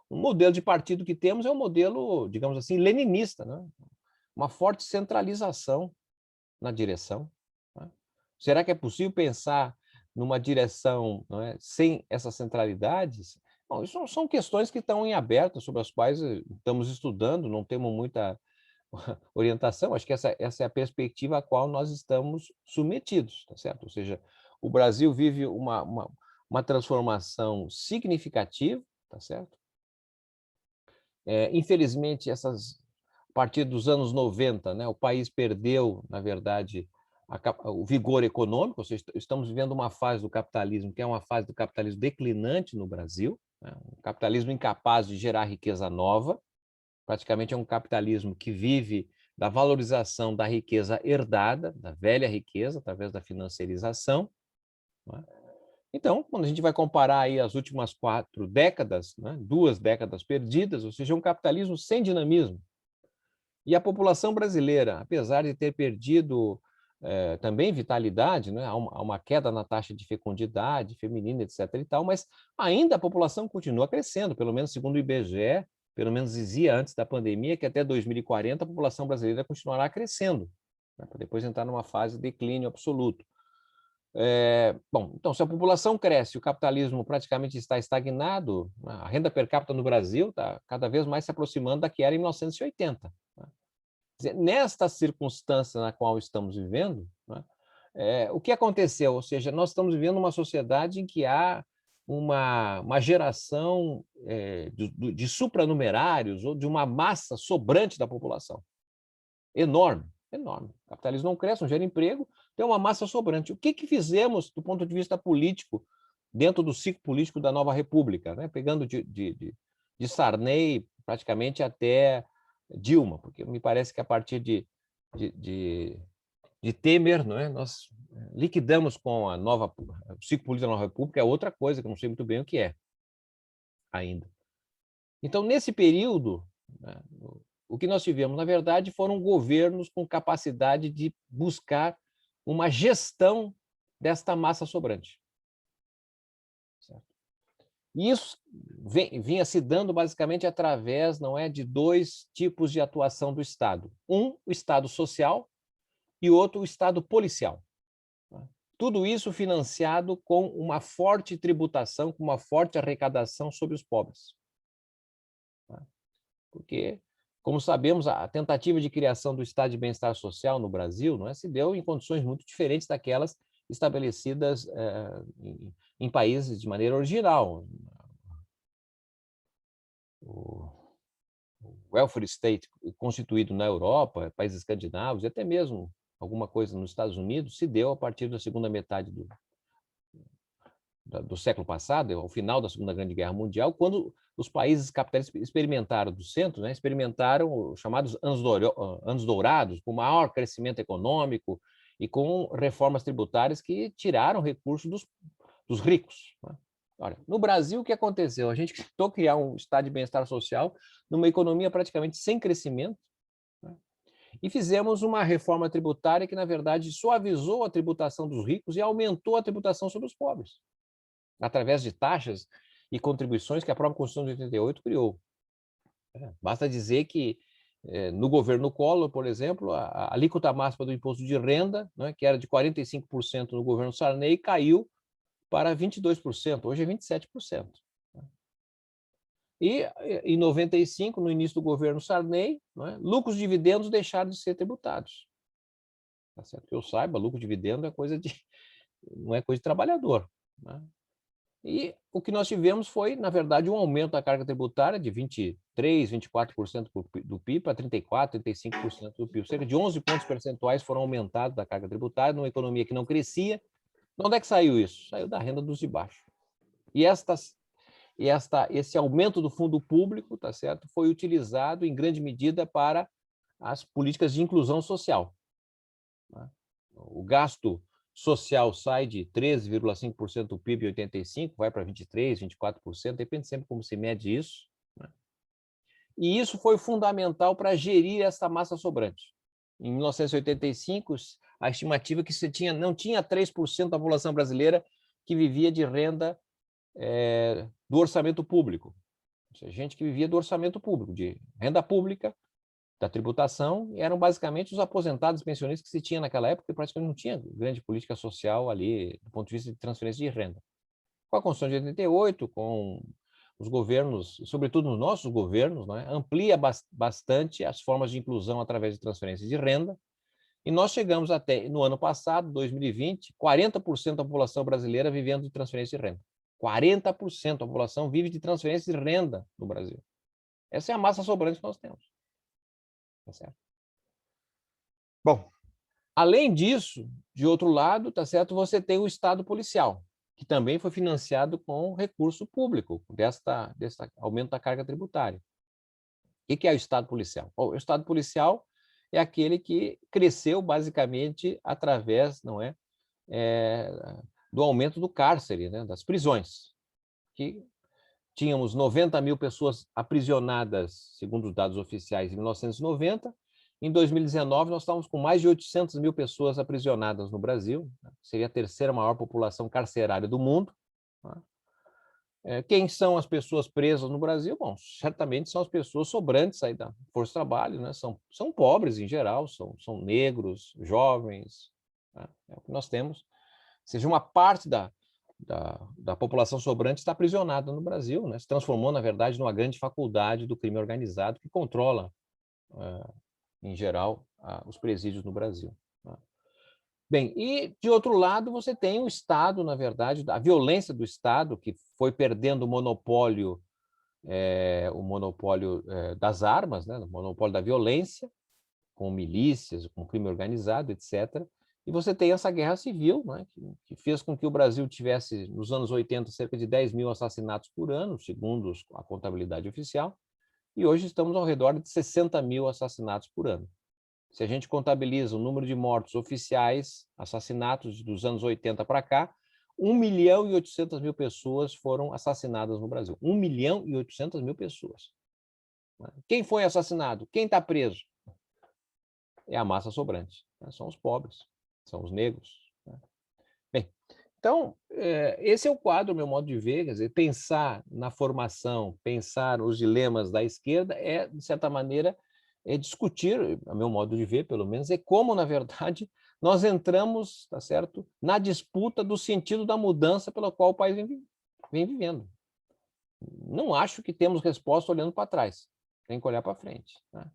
O modelo de partido que temos é um modelo, digamos assim, leninista, né? Uma forte centralização na direção. Né? Será que é possível pensar numa direção, não é, sem essas centralidades? Bom, isso são questões que estão em aberto, sobre as quais estamos estudando, não temos muita orientação. Acho que essa é a perspectiva a qual nós estamos submetidos, tá certo? Ou seja, o Brasil vive uma transformação significativa, tá certo? Infelizmente, a partir dos anos 90, né, o país perdeu, na verdade, o vigor econômico, ou seja, estamos vivendo uma fase do capitalismo que é uma fase do capitalismo declinante no Brasil, né, um capitalismo incapaz de gerar riqueza nova, praticamente é um capitalismo que vive da valorização da riqueza herdada, da velha riqueza, através da financiarização. Né? Então, quando a gente vai comparar aí as últimas 4 décadas, né, 2 décadas perdidas, ou seja, um capitalismo sem dinamismo. E a população brasileira, apesar de ter perdido também vitalidade, né, há uma queda na taxa de fecundidade feminina, etc. e tal, mas ainda a população continua crescendo, pelo menos segundo o IBGE, pelo menos dizia antes da pandemia, que até 2040 a população brasileira continuará crescendo, né, para depois entrar numa fase de declínio absoluto. Bom, então, se a população cresce e o capitalismo praticamente está estagnado, a renda per capita no Brasil está cada vez mais se aproximando da que era em 1980. Né? Nesta circunstância na qual estamos vivendo, né, o que aconteceu? Ou seja, nós estamos vivendo uma sociedade em que há uma geração de supranumerários ou de uma massa sobrante da população. Enorme, enorme. O capitalismo não cresce, não gera emprego, tem uma massa sobrante. O que fizemos do ponto de vista político, dentro do ciclo político da nova república, né? Pegando de Sarney praticamente até Dilma, porque me parece que a partir de Temer, não é? Nós liquidamos com o ciclo político da nova república, é outra coisa, que eu não sei muito bem o que é ainda. Então, nesse período, né, o que nós tivemos, na verdade, foram governos com capacidade de buscar uma gestão desta massa sobrante. Certo? E isso vinha se dando basicamente através, não é, de dois tipos de atuação do Estado. Um, o Estado social, e outro, o Estado policial. Tudo isso financiado com uma forte tributação, com uma forte arrecadação sobre os pobres. Porque, como sabemos, a tentativa de criação do Estado de Bem-Estar Social no Brasil, não é, se deu em condições muito diferentes daquelas estabelecidas em países de maneira original. O welfare state constituído na Europa, países escandinavos, e até mesmo alguma coisa nos Estados Unidos, se deu a partir da segunda metade do século passado, ao final da Segunda Grande Guerra Mundial, quando os países capitalistas experimentaram do centro, né, experimentaram os chamados anos dourados, com maior crescimento econômico e com reformas tributárias que tiraram recursos dos ricos. Né? Olha, no Brasil, o que aconteceu? A gente tentou criar um estado de bem-estar social numa economia praticamente sem crescimento, né? E fizemos uma reforma tributária que, na verdade, suavizou a tributação dos ricos e aumentou a tributação sobre os pobres, através de taxas e contribuições que a própria Constituição de 88 criou. Basta dizer que, no governo Collor, por exemplo, a alíquota máxima do imposto de renda, né, que era de 45% no governo Sarney, caiu para 22%, hoje é 27%. E, em 95, no início do governo Sarney, né, lucros e dividendos deixaram de ser tributados. Tá certo? Que eu saiba, lucro e dividendo não é coisa de trabalhador. Né? E o que nós tivemos foi, na verdade, um aumento da carga tributária de 23%, 24% do PIB para 34%, 35% do PIB. Cerca de 11 pontos percentuais foram aumentados da carga tributária numa economia que não crescia. De onde é que saiu isso? Saiu da renda dos de baixo. E esse aumento do fundo público, tá certo, foi utilizado em grande medida para as políticas de inclusão social. Né? O gasto social sai de 13,5% do PIB em 85, vai para 23%, 24%, depende sempre como se mede isso. Né? E isso foi fundamental para gerir essa massa sobrante. Em 1985, a estimativa é que não tinha 3% da população brasileira que vivia de renda do orçamento público. Ou seja, gente que vivia do orçamento público, de renda pública, da tributação, eram basicamente os aposentados e pensionistas que se tinha naquela época, e praticamente não tinha grande política social ali, do ponto de vista de transferência de renda. Com a Constituição de 88, com os governos, sobretudo nos nossos governos, né, amplia bastante as formas de inclusão através de transferência de renda, e nós chegamos até, no ano passado, 2020, 40% da população brasileira vivendo de transferência de renda. 40% da população vive de transferência de renda no Brasil. Essa é a massa sobrante que nós temos. Tá certo? Bom, além disso, de outro lado, tá certo, você tem o Estado policial, que também foi financiado com recurso público, desse aumento da carga tributária. O que é o Estado policial? Bom, o Estado policial é aquele que cresceu basicamente através, não é, do aumento do cárcere, né, das prisões, que tínhamos 90 mil pessoas aprisionadas, segundo os dados oficiais, em 1990. Em 2019, nós estávamos com mais de 800 mil pessoas aprisionadas no Brasil. Seria a terceira maior população carcerária do mundo. Quem são as pessoas presas no Brasil? Bom, certamente são as pessoas sobrantes aí da força de trabalho, né? São pobres em geral, são negros, jovens. Né? É o que nós temos. Ou seja, uma parte da população sobrante está aprisionada no Brasil, né? Se transformou, na verdade, numa grande faculdade do crime organizado que controla, em geral, os presídios no Brasil. Né? Bem, e, de outro lado, você tem o Estado, na verdade, a violência do Estado, que foi perdendo o monopólio das armas, né? O monopólio da violência, com milícias, com crime organizado, etc., e você tem essa guerra civil, né, que fez com que o Brasil tivesse, nos anos 80, cerca de 10 mil assassinatos por ano, segundo a contabilidade oficial, e hoje estamos ao redor de 60 mil assassinatos por ano. Se a gente contabiliza o número de mortos oficiais, assassinatos dos anos 80 para cá, 1.800.000 pessoas foram assassinadas no Brasil. 1.800.000 pessoas. Quem foi assassinado? Quem está preso? É a massa sobrante. São os pobres. São os negros. Bem, Então, esse é o quadro, meu modo de ver, quer dizer, pensar na formação, pensar os dilemas da esquerda é, de certa maneira, discutir, a meu modo de ver, pelo menos, é como, na verdade, nós entramos, tá certo, na disputa do sentido da mudança pela qual o país vem vivendo. Não acho que temos resposta olhando para trás, tem que olhar para frente, né?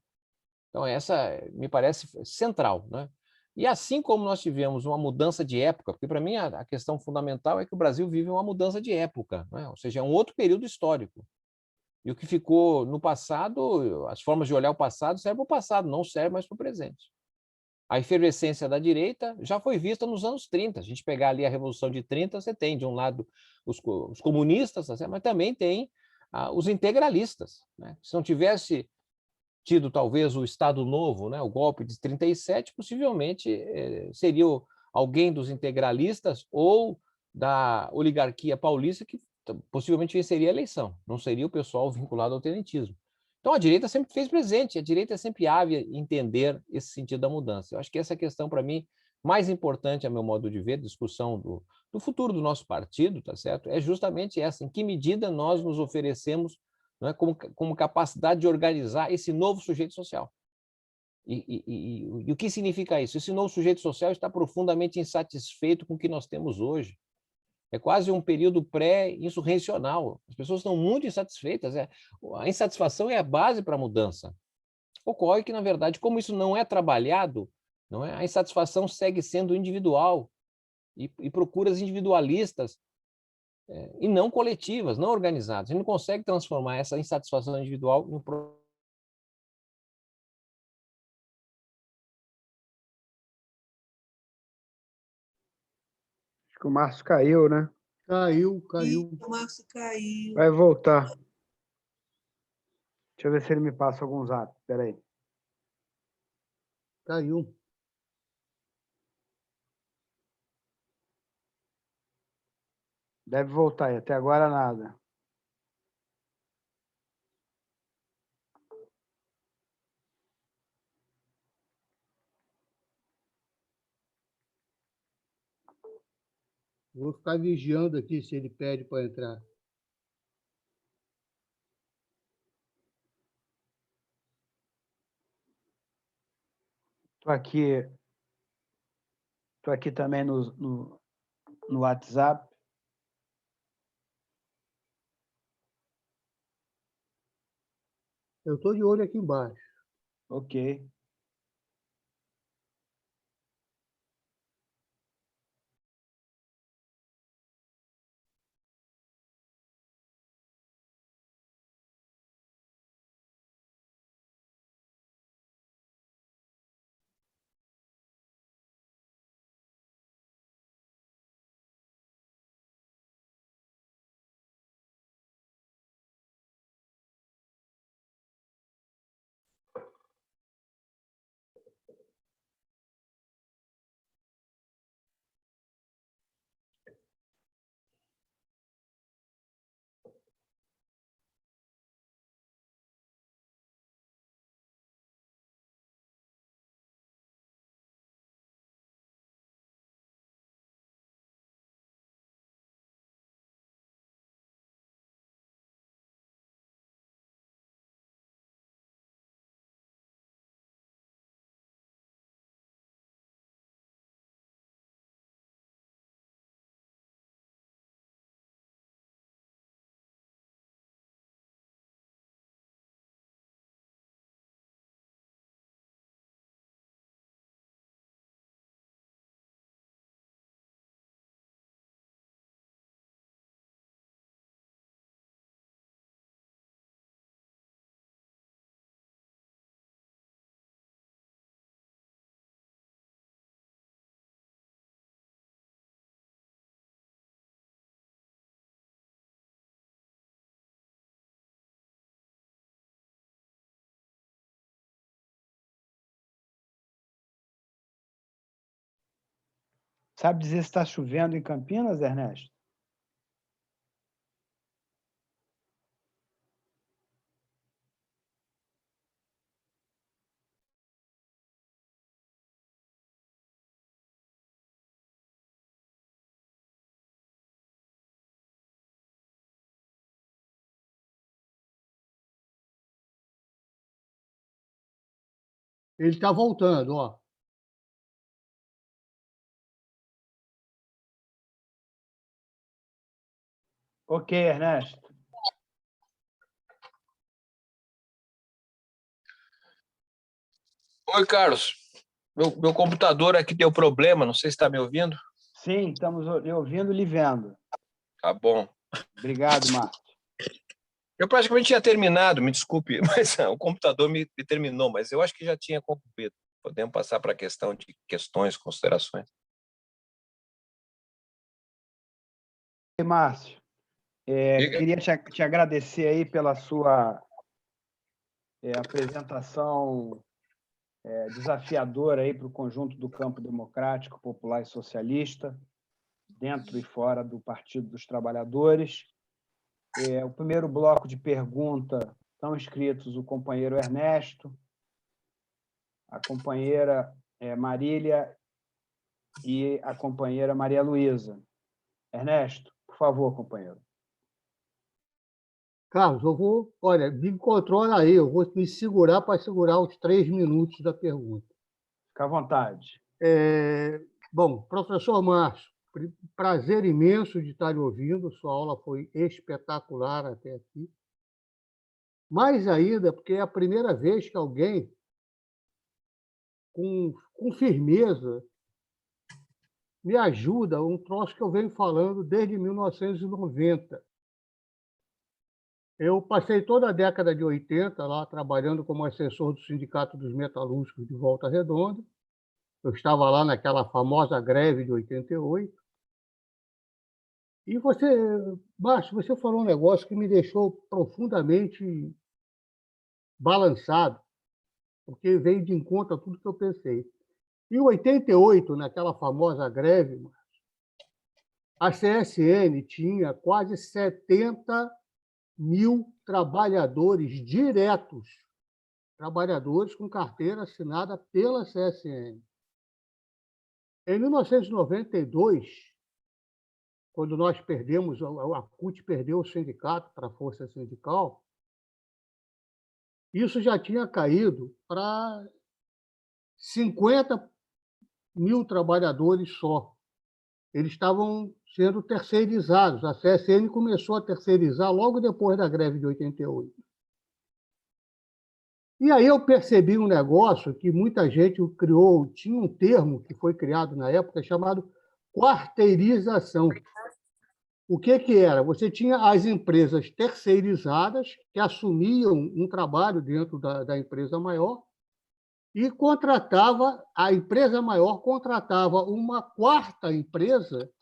Então, essa me parece central, né? E assim como nós tivemos uma mudança de época, porque para mim a questão fundamental é que o Brasil vive uma mudança de época, né? Ou seja, é um outro período histórico. E o que ficou no passado, as formas de olhar o passado servem para o passado, não serve mais para o presente. A efervescência da direita já foi vista nos anos 30. A gente pegar ali a Revolução de 30, você tem, de um lado, os comunistas, mas também tem os integralistas, né? Se não tivesse tido talvez o Estado Novo, né, o golpe de 37, possivelmente seria alguém dos integralistas ou da oligarquia paulista que possivelmente venceria a eleição, não seria o pessoal vinculado ao tenentismo. Então a direita sempre fez presente, a direita é sempre ávida em entender esse sentido da mudança. Eu acho que essa questão, para mim, mais importante, a meu modo de ver, discussão do futuro do nosso partido, tá certo? É justamente essa, em que medida nós nos oferecemos, não é, como capacidade de organizar esse novo sujeito social. E o que significa isso? Esse novo sujeito social está profundamente insatisfeito com o que nós temos hoje. É quase um período pré-insurrecional. As pessoas estão muito insatisfeitas. A insatisfação é a base para a mudança. Ocorre que, na verdade, como isso não é trabalhado, não é, a insatisfação segue sendo individual e procuras individualistas e não coletivas, não organizadas. A gente não consegue transformar essa insatisfação individual em um.
Acho que o Márcio caiu, né?
Caiu.
O Márcio caiu.
Vai voltar. Deixa eu ver se ele me passa algum zap. Espera aí.
Caiu.
Deve voltar, e até agora nada.
Vou ficar vigiando aqui se ele pede para entrar.
Tô aqui também no WhatsApp.
Eu estou de olho aqui embaixo.
Ok. Sabe dizer se está chovendo em Campinas, Ernesto?
Ele está voltando, ó.
Ok, Ernesto.
Oi, Carlos. Meu computador aqui deu problema, não sei se está me ouvindo.
Sim, estamos lhe ouvindo e lhe vendo.
Tá bom.
Obrigado, Márcio.
Eu praticamente tinha terminado, me desculpe, mas o computador me terminou, mas eu acho que já tinha concluído. Podemos passar para a questão de questões, considerações.
E, Márcio,
Diga.
queria te agradecer aí pela sua apresentação desafiadora aí para o conjunto do campo democrático, popular e socialista, dentro e fora do Partido dos Trabalhadores. O primeiro bloco de perguntas estão inscritos o companheiro Ernesto, a companheira Marília e a companheira Maria Luísa. Ernesto, por favor, companheiro.
Carlos, olha, me controla aí, eu vou me segurar para segurar os 3 minutos da pergunta.
Fica à vontade.
Bom, professor Márcio, prazer imenso de estar lhe ouvindo, sua aula foi espetacular até aqui. Mais ainda, porque é a primeira vez que alguém, com firmeza, me ajuda, um troço que eu venho falando desde 1990. Eu passei toda a década de 80 lá trabalhando como assessor do Sindicato dos Metalúrgicos de Volta Redonda. Eu estava lá naquela famosa greve de 88. E você, Márcio, você falou um negócio que me deixou profundamente balançado, porque veio de encontro a tudo que eu pensei. Em 88, naquela famosa greve, a CSN tinha quase 70.000 trabalhadores diretos, trabalhadores com carteira assinada pela CSN. Em 1992, quando nós perdemos, a CUT perdeu o sindicato para a força sindical, isso já tinha caído para 50.000 trabalhadores só. Eles estavam sendo terceirizados. A CSN começou a terceirizar logo depois da greve de 88. E aí eu percebi um negócio que muita gente criou, tinha um termo que foi criado na época chamado quarteirização. O que era? Você tinha as empresas terceirizadas que assumiam um trabalho dentro da empresa maior e a empresa maior contratava uma quarta empresa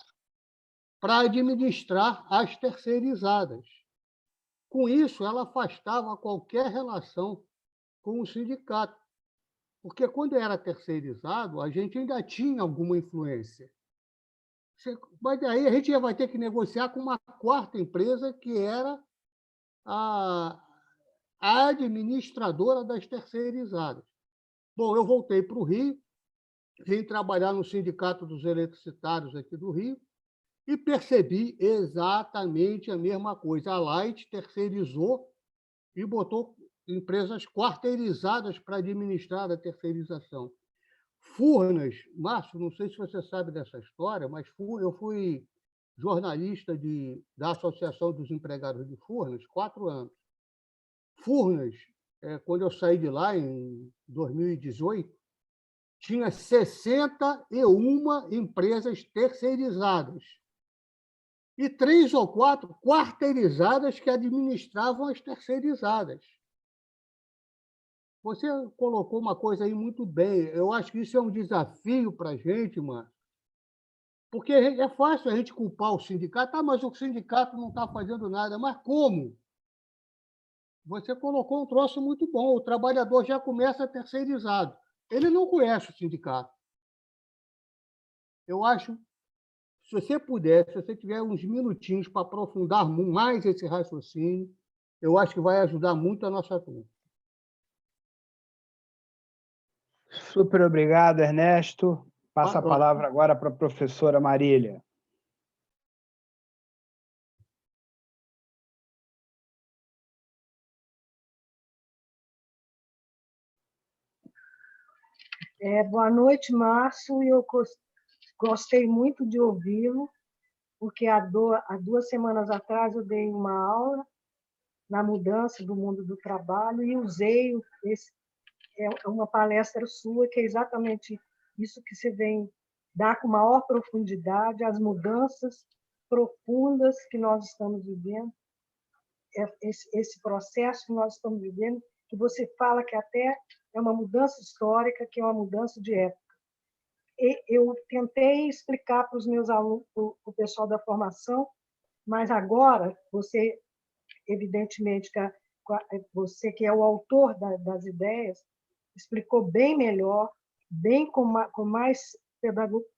para administrar as terceirizadas. Com isso, ela afastava qualquer relação com o sindicato, porque quando era terceirizado, a gente ainda tinha alguma influência. Mas aí a gente vai ter que negociar com uma quarta empresa que era a administradora das terceirizadas. Bom, eu voltei para o Rio, vim trabalhar no Sindicato dos Eletricitários aqui do Rio e percebi exatamente a mesma coisa. A Light terceirizou e botou empresas quarteirizadas para administrar a terceirização. Furnas, Márcio, não sei se você sabe dessa história, mas eu fui jornalista da Associação dos Empregados de Furnas 4 anos. Furnas, quando eu saí de lá, em 2018, tinha 61 empresas terceirizadas e 3 ou 4 quarteirizadas que administravam as terceirizadas. Você colocou uma coisa aí muito bem. Eu acho que isso é um desafio para a gente, mano, porque é fácil a gente culpar o sindicato. Mas o sindicato não está fazendo nada. Mas como? Você colocou um troço muito bom. O trabalhador já começa terceirizado. Ele não conhece o sindicato. Eu acho, se você puder, se você tiver uns minutinhos para aprofundar mais esse raciocínio, eu acho que vai ajudar muito a nossa turma.
Super obrigado, Ernesto. Passo a palavra agora para a professora Marília.
Boa noite, Márcio. Eu gostei muito de ouvi-lo, porque há 2 semanas atrás eu dei uma aula na mudança do mundo do trabalho e usei uma palestra sua, que é exatamente isso que você vem dar com maior profundidade, as mudanças profundas que nós estamos vivendo, esse processo que nós estamos vivendo, que você fala que até é uma mudança histórica, que é uma mudança de época. Eu tentei explicar para os meus alunos, para o pessoal da formação, mas agora, você, evidentemente, você que é o autor das ideias, explicou bem melhor, bem com mais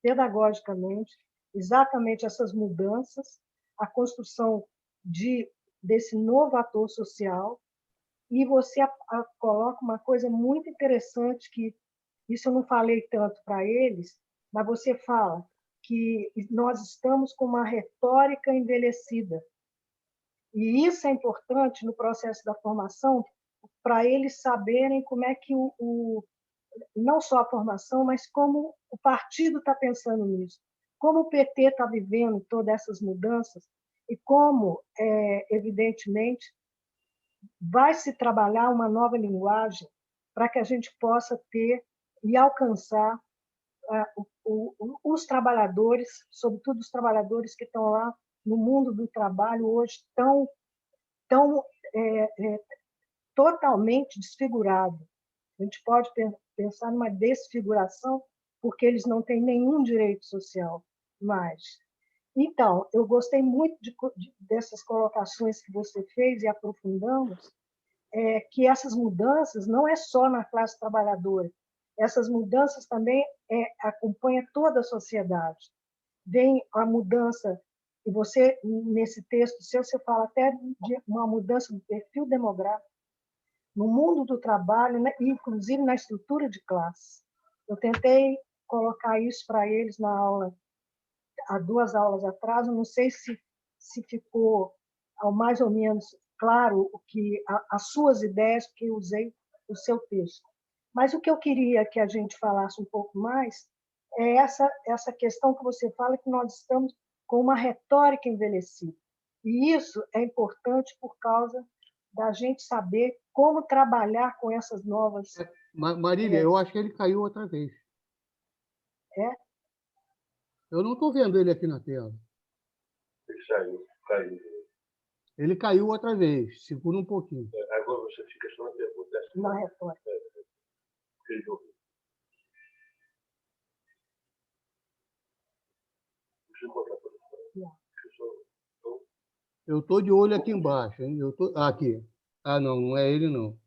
pedagogicamente, exatamente essas mudanças, a construção desse novo ator social, e você coloca uma coisa muito interessante, que isso eu não falei tanto para eles, mas você fala que nós estamos com uma retórica envelhecida. E isso é importante no processo da formação, para eles saberem como é que não só a formação, mas como o partido está pensando nisso, como o PT está vivendo todas essas mudanças e como, evidentemente, vai se trabalhar uma nova linguagem para que a gente possa ter e alcançar os trabalhadores, sobretudo os trabalhadores que estão lá no mundo do trabalho hoje tão totalmente desfigurado. A gente pode pensar numa desfiguração, porque eles não têm nenhum direito social mais. Então, eu gostei muito dessas colocações que você fez e aprofundamos, que essas mudanças não é só na classe trabalhadora, essas mudanças também acompanham toda a sociedade. Vem a mudança, e você, nesse texto seu, você fala até de uma mudança do perfil demográfico, no mundo do trabalho, né, inclusive na estrutura de classe. Eu tentei colocar isso para eles na aula, há 2 aulas atrás, eu não sei se ficou ao mais ou menos claro as suas ideias, porque eu usei o seu texto. Mas o que eu queria que a gente falasse um pouco mais é essa questão que você fala, que nós estamos com uma retórica envelhecida. E isso é importante por causa da gente saber como trabalhar com essas novas...
Marília, eu acho que ele caiu outra vez.
É?
Eu não estou vendo ele aqui na tela.
Ele caiu.
Ele caiu outra vez. Segura um pouquinho.
Agora você fica só na pergunta.
Na retórica.
Eu estou de olho aqui embaixo, hein? Aqui. Ah, não, não é ele, não.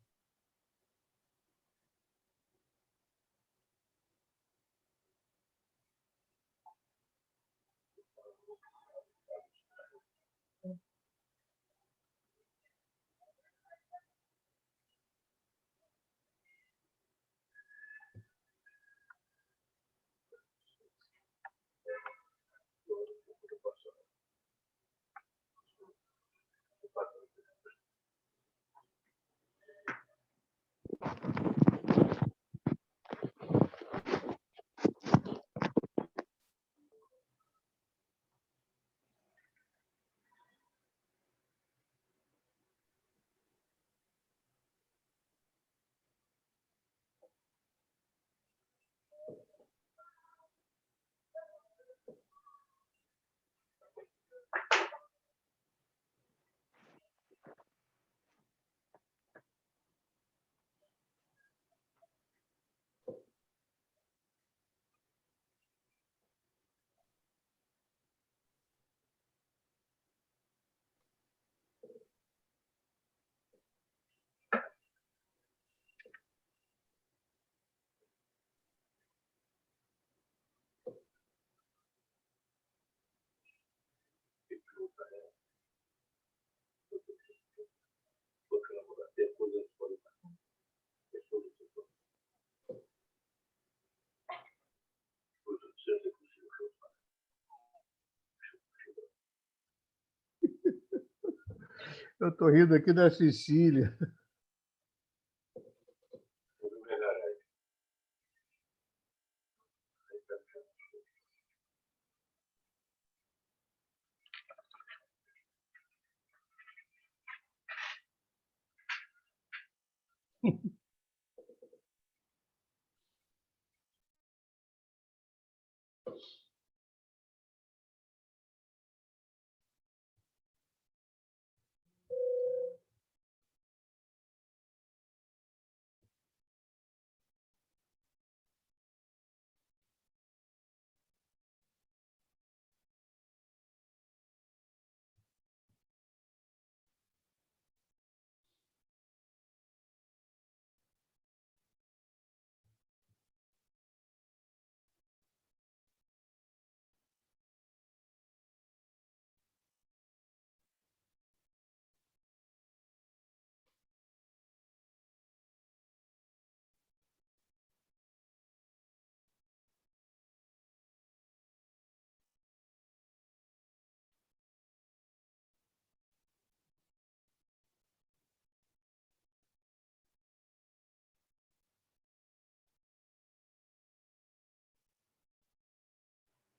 Eu estou rindo aqui da Cecília.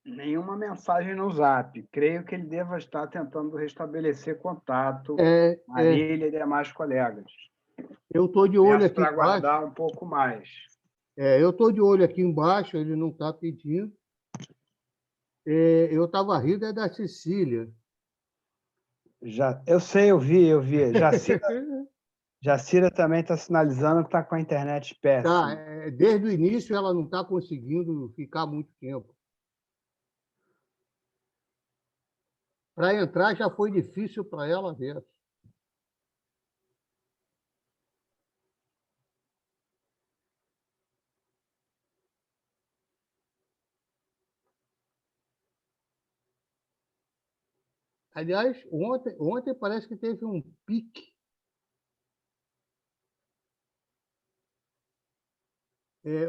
Nenhuma mensagem no Zap. Creio que ele deva estar tentando restabelecer contato.
É,
Marília e demais colegas.
eu estou de olho
Peço
aqui
para
embaixo.
aguardar um pouco mais.
Eu estou de olho aqui embaixo, ele não está pedindo. Eu estava rindo da Cecília.
Eu sei, eu vi. Jacira também está sinalizando que está com a internet péssima.
Desde o início ela não está conseguindo ficar muito tempo. Para entrar já foi difícil para ela ver. Aliás, ontem parece que teve um pique.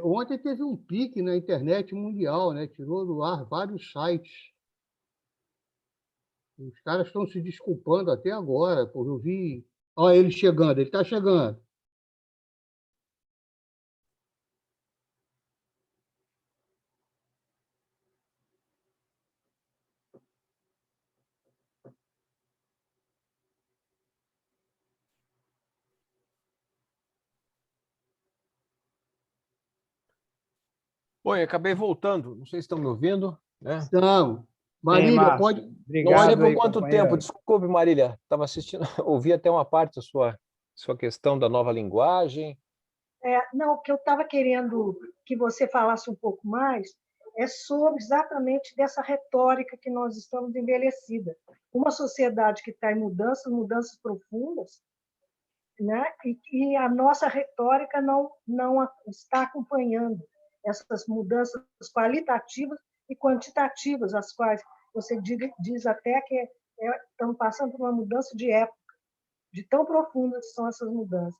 Ontem teve um pique na internet mundial, né? Tirou do ar vários sites. Os caras estão se desculpando até agora, porque eu vi. Olha ele chegando, ele está chegando.
Oi, acabei voltando. Não sei se estão me ouvindo, né?
Então, Marília,
Márcio.
pode.
Não sei
Obrigado
por
aí,
quanto
companheiro.
tempo. Desculpe, Marília. Estava assistindo, ouvi até uma parte da sua questão da nova linguagem.
Não, o que eu estava querendo que você falasse um pouco mais é sobre exatamente dessa retórica que nós estamos envelhecida. Uma sociedade que está em mudanças profundas, né? E a nossa retórica não está acompanhando essas mudanças qualitativas e quantitativas, as quais você diz até que estamos passando por uma mudança de época, de tão profundas que são essas mudanças.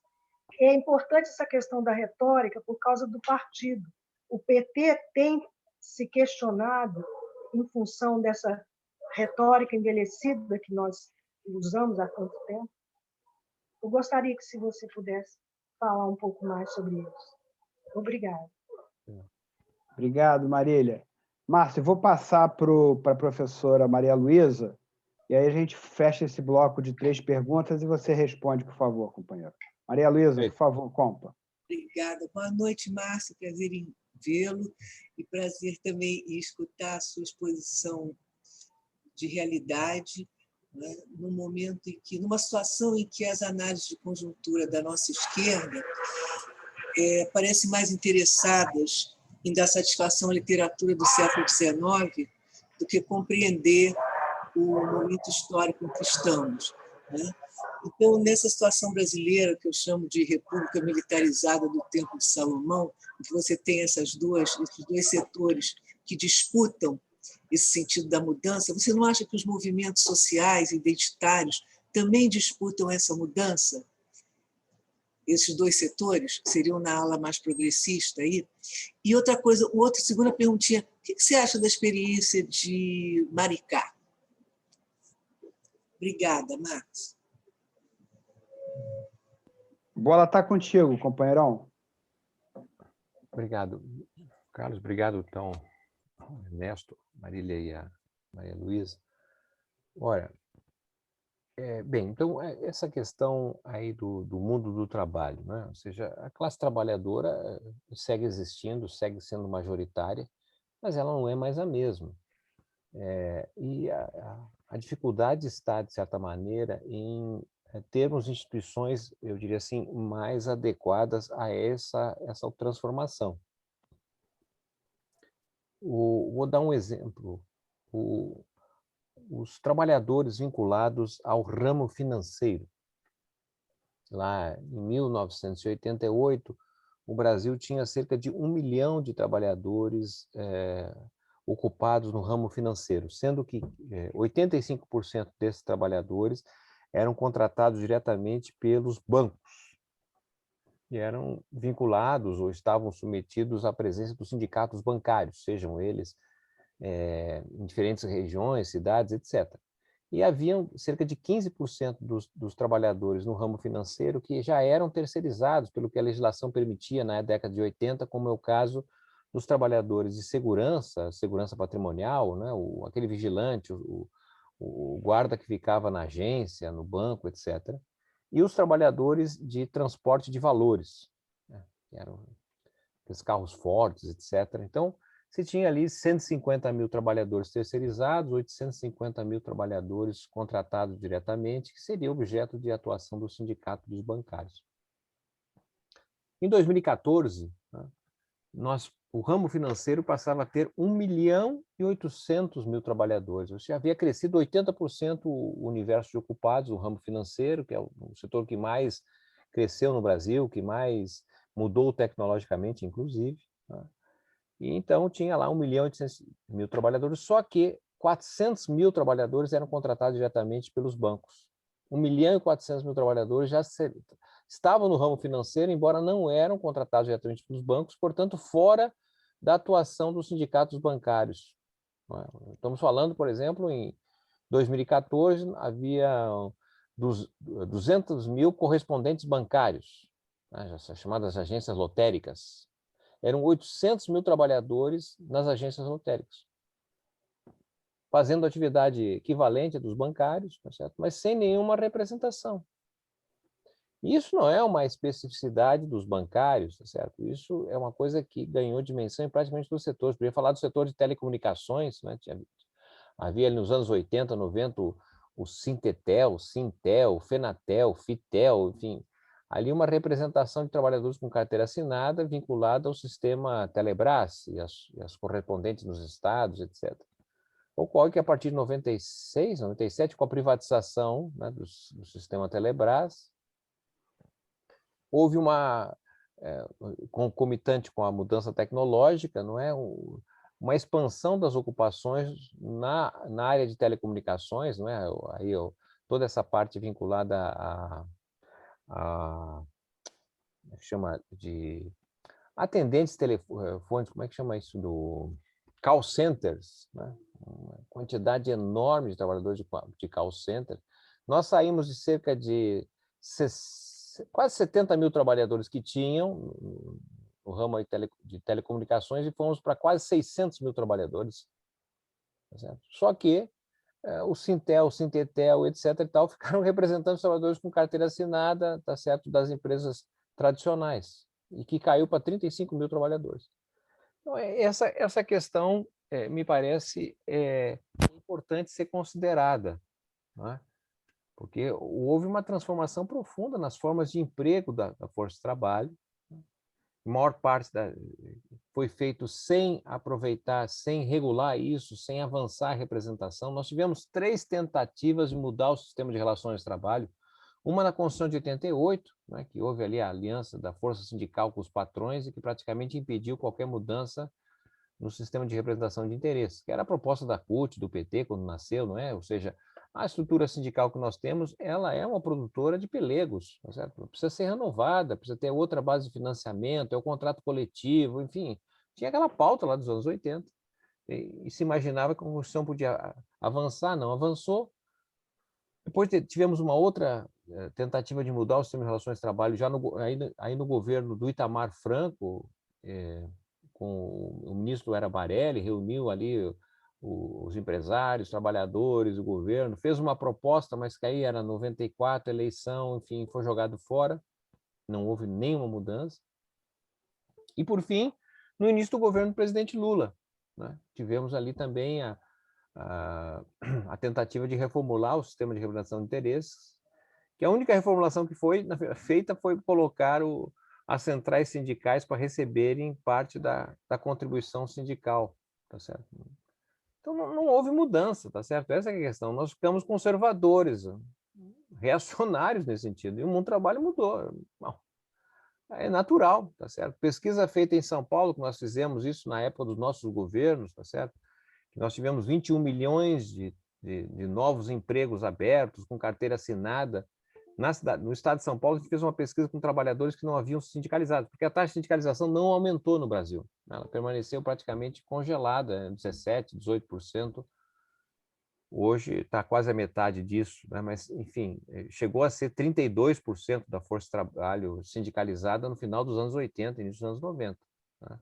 É importante essa questão da retórica por causa do partido. O PT tem se questionado em função dessa retórica envelhecida que nós usamos há tanto tempo. Eu gostaria que, se você pudesse, falar um pouco mais sobre isso. Obrigada.
Obrigado, Marília. Márcio, eu vou passar para a professora Maria Luísa, e aí a gente fecha esse bloco de 3 perguntas e você responde, por favor, companheiro. Maria Luísa, por favor, compa.
Obrigada. Boa noite, Márcio. Prazer em vê-lo e prazer também em escutar a sua exposição de realidade, né, numa situação em que as análises de conjuntura da nossa esquerda parecem mais interessadas em dar satisfação à literatura do século XIX do que compreender o momento histórico em que estamos, né? Então, nessa situação brasileira, que eu chamo de república militarizada do tempo de Salomão, em que você tem esses dois setores que disputam esse sentido da mudança, você não acha que os movimentos sociais identitários também disputam essa mudança? Esses dois setores, que seriam na ala mais progressista aí. E outra coisa, segunda perguntinha, o que você acha da experiência de Maricá? Obrigada, Marcos.
Bola está contigo, companheirão.
Obrigado, Carlos. Obrigado, então, Ernesto, Marília e a Maria Luísa. Olha, Bem, então, essa questão aí do mundo do trabalho, né? Ou seja, a classe trabalhadora segue existindo, segue sendo majoritária, mas ela não é mais a mesma. E a dificuldade está, de certa maneira, em termos instituições, eu diria assim, mais adequadas a essa transformação. Vou dar um exemplo. Os trabalhadores vinculados ao ramo financeiro. Lá em 1988, o Brasil tinha cerca de 1 milhão de trabalhadores ocupados no ramo financeiro, sendo que 85% desses trabalhadores eram contratados diretamente pelos bancos e eram vinculados ou estavam submetidos à presença dos sindicatos bancários, sejam eles em diferentes regiões, cidades, etc. E haviam cerca de 15% dos trabalhadores no ramo financeiro que já eram terceirizados pelo que a legislação permitia na década de 80, como é o caso dos trabalhadores de segurança patrimonial, né? Aquele vigilante, o guarda que ficava na agência, no banco, etc. E os trabalhadores de transporte de valores, né? Que eram aqueles carros fortes, etc. Então, se tinha ali 150 mil trabalhadores terceirizados, 850 mil trabalhadores contratados diretamente, que seria objeto de atuação do Sindicato dos Bancários. Em 2014, né, o ramo financeiro passava a ter 1 milhão e 800 mil trabalhadores. Ou seja, havia crescido 80% o universo de ocupados no ramo financeiro, que é o setor que mais cresceu no Brasil, que mais mudou tecnologicamente, inclusive, né? E então tinha lá 1 milhão e 800 mil trabalhadores, só que 400 mil trabalhadores eram contratados diretamente pelos bancos. 1 milhão e 400 mil trabalhadores já estavam no ramo financeiro, embora não eram contratados diretamente pelos bancos, portanto, fora da atuação dos sindicatos bancários. Estamos falando, por exemplo, em 2014, havia 200 mil correspondentes bancários, né, as chamadas agências lotéricas. Eram 800 mil trabalhadores nas agências lotéricas, fazendo atividade equivalente dos bancários, tá certo? Mas sem nenhuma representação. Isso não é uma especificidade dos bancários, tá certo? Isso é uma coisa que ganhou dimensão em praticamente todos os setores. Podia falar do setor de telecomunicações, né? Havia ali nos anos 80, 90, o Sintetel, Sintel, Fenatel, Fitel, enfim, ali uma representação de trabalhadores com carteira assinada vinculada ao sistema Telebrás e as correspondentes nos estados, etc. Ocorre que a partir de 96, 97, com a privatização, né, do sistema Telebrás, houve uma concomitante com a mudança tecnológica, não é, uma expansão das ocupações na área de telecomunicações, não é? Aí toda essa parte vinculada como é que chama de atendentes telefônicos, como é que chama isso do call centers, né? Uma quantidade enorme de trabalhadores de call center. Nós saímos de cerca de quase 70 mil trabalhadores que tinham no ramo de telecomunicações e fomos para quase 600 mil trabalhadores. Tá certo? Só que o Sintel, o Sintetel, etc. e tal, ficaram representando os trabalhadores com carteira assinada, tá certo, das empresas tradicionais, e que caiu para 35 mil trabalhadores. Então, essa questão, me parece, importante ser considerada, né? Porque houve uma transformação profunda nas formas de emprego da força de trabalho. A maior parte foi feito sem aproveitar, sem regular isso, sem avançar a representação. Nós tivemos 3 tentativas de mudar o sistema de relações de trabalho. Uma na Constituição de 88, né, que houve ali a aliança da força sindical com os patrões e que praticamente impediu qualquer mudança no sistema de representação de interesses, que era a proposta da CUT, do PT, quando nasceu, não é? Ou seja, a estrutura sindical que nós temos, ela é uma produtora de pelegos, tá certo? Precisa ser renovada, precisa ter outra base de financiamento, é o contrato coletivo, enfim. Tinha aquela pauta lá dos anos 80, e se imaginava que a Constituição podia avançar, não avançou. Depois tivemos uma outra tentativa de mudar o sistema de relações de trabalho, já aí no governo do Itamar Franco, com o ministro Era Barelli, reuniu ali os empresários, trabalhadores, o governo, fez uma proposta, mas que aí era 94, eleição, enfim, foi jogado fora, não houve nenhuma mudança. E, por fim, no início do governo do presidente Lula, né, tivemos ali também a tentativa de reformular o sistema de representação de interesses, que a única reformulação que foi feita foi colocar as centrais sindicais para receberem parte da contribuição sindical, tá certo? Então, não houve mudança, tá certo? Essa é a questão. Nós ficamos conservadores, reacionários nesse sentido, e o mundo do trabalho mudou. Bom, é natural, tá certo? Pesquisa feita em São Paulo, que nós fizemos isso na época dos nossos governos, tá certo? Nós tivemos 21 milhões de novos empregos abertos, com carteira assinada. No estado de São Paulo, a gente fez uma pesquisa com trabalhadores que não haviam sindicalizado, porque a taxa de sindicalização não aumentou no Brasil. Ela permaneceu praticamente congelada, 17%, 18%. Hoje está quase a metade disso, né? Mas, enfim, chegou a ser 32% da força de trabalho sindicalizada no final dos anos 80, início dos anos 90. Né?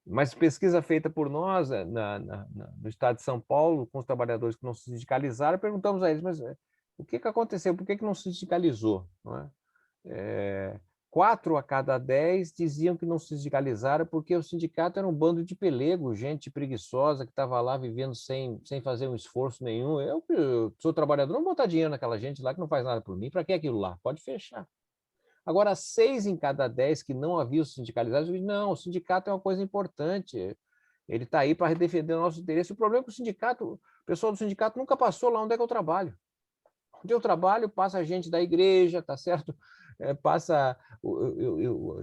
Mas pesquisa feita por nós no estado de São Paulo, com os trabalhadores que não se sindicalizaram, perguntamos a eles, mas o que aconteceu? Por que não se sindicalizou? Não é? 4 a cada 10 diziam que não se sindicalizaram porque o sindicato era um bando de pelego, gente preguiçosa que estava lá vivendo sem fazer um esforço nenhum. Eu sou trabalhador, não vou botar dinheiro naquela gente lá que não faz nada por mim. Para que aquilo lá? Pode fechar. Agora, 6 em cada 10 que não haviam sindicalizados, dizem, não, o sindicato é uma coisa importante, ele está aí para defender o nosso interesse. O problema é que o pessoal do sindicato nunca passou lá onde é que eu trabalho. Onde eu trabalho, passa gente da igreja, tá certo? Passa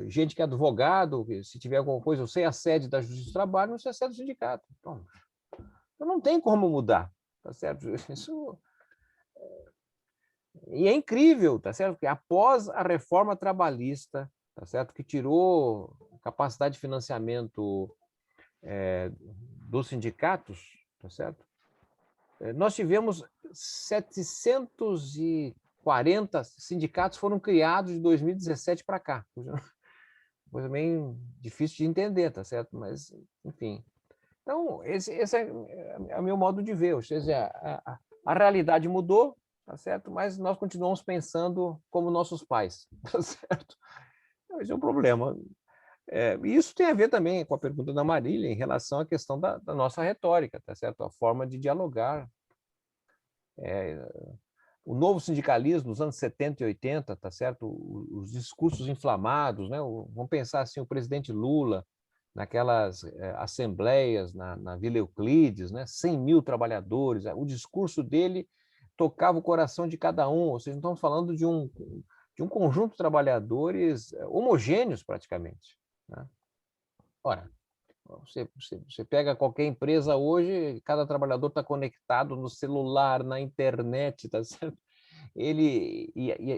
gente que é advogado, se tiver alguma coisa, eu sei a sede da Justiça do Trabalho, não sei a sede do sindicato. Então não tem como mudar, tá certo? Isso... E é incrível, tá certo? Que após a reforma trabalhista, tá certo? Que tirou capacidade de financiamento dos sindicatos, tá certo? Nós tivemos 740 sindicatos foram criados de 2017 para cá. Coisa bem difícil de entender, tá certo? Mas, enfim. Então, esse é o meu modo de ver. Ou seja, a realidade mudou, tá certo? Mas nós continuamos pensando como nossos pais, tá certo? Esse é o problema. E isso tem a ver também com a pergunta da Marília em relação à questão da nossa retórica, tá certo? A forma de dialogar. O novo sindicalismo nos anos 70 e 80, tá certo? Os discursos inflamados, né? Vamos pensar assim, o presidente Lula, naquelas assembleias na Vila Euclides, né? 100 mil trabalhadores, o discurso dele tocava o coração de cada um, ou seja, não estamos falando de um conjunto de trabalhadores homogêneos praticamente. Né? Ora, você pega qualquer empresa hoje, cada trabalhador está conectado no celular, na internet, tá certo? E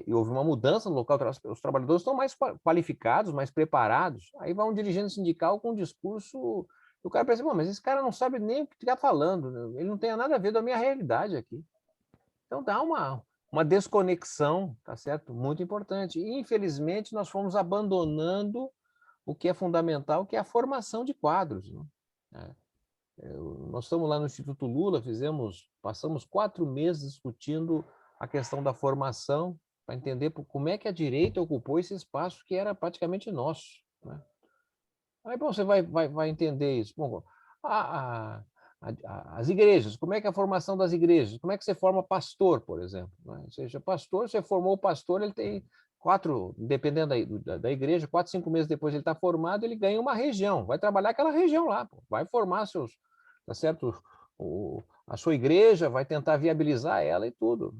houve uma mudança no local, os trabalhadores estão mais qualificados, mais preparados. Aí vai um dirigente sindical com um discurso, o cara pensa, mas esse cara não sabe nem o que está falando, ele não tem nada a ver com a minha realidade aqui. Então dá uma desconexão, tá certo? Muito importante. E, infelizmente, nós fomos abandonando o que é fundamental, que é a formação de quadros. Né? Nós estamos lá no Instituto Lula, passamos 4 meses discutindo a questão da formação, para entender como é que a direita ocupou esse espaço que era praticamente nosso. Né? Aí, bom, você vai entender isso. Bom, as igrejas, como é que é a formação das igrejas? Como é que você forma pastor, por exemplo? Né? Ou seja, pastor, você formou o pastor, ele tem 4, dependendo da igreja, 4, 5 meses depois ele está formado, ele ganha uma região, vai trabalhar aquela região lá, vai formar tá certo? A sua igreja, vai tentar viabilizar ela e tudo.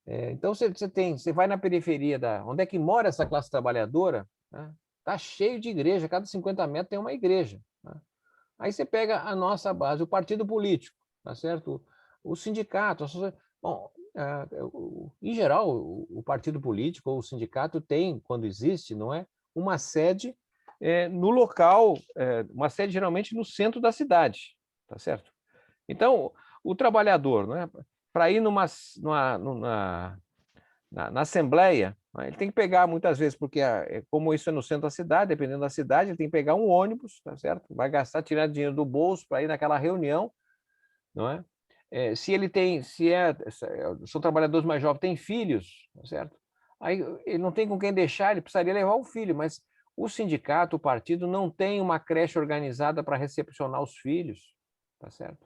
Então, você vai na periferia, onde é que mora essa classe trabalhadora, né? Tá cheio de igreja, cada 50 metros tem uma igreja. Né? Aí você pega a nossa base, o partido político, tá certo? O sindicato, bom, em geral, o partido político ou o sindicato tem, quando existe, não é, uma sede no local, uma sede geralmente no centro da cidade, tá certo? Então, o trabalhador, não é, para ir na assembleia, Né? Ele tem que pegar, muitas vezes, porque como isso é no centro da cidade, dependendo da cidade, ele tem que pegar um ônibus, tá certo? Vai gastar, tirar dinheiro do bolso para ir naquela reunião, não é? São trabalhadores mais jovens, têm filhos, tá certo? Aí ele não tem com quem deixar, ele precisaria levar o filho, mas o sindicato, o partido, não tem uma creche organizada para recepcionar os filhos, tá certo?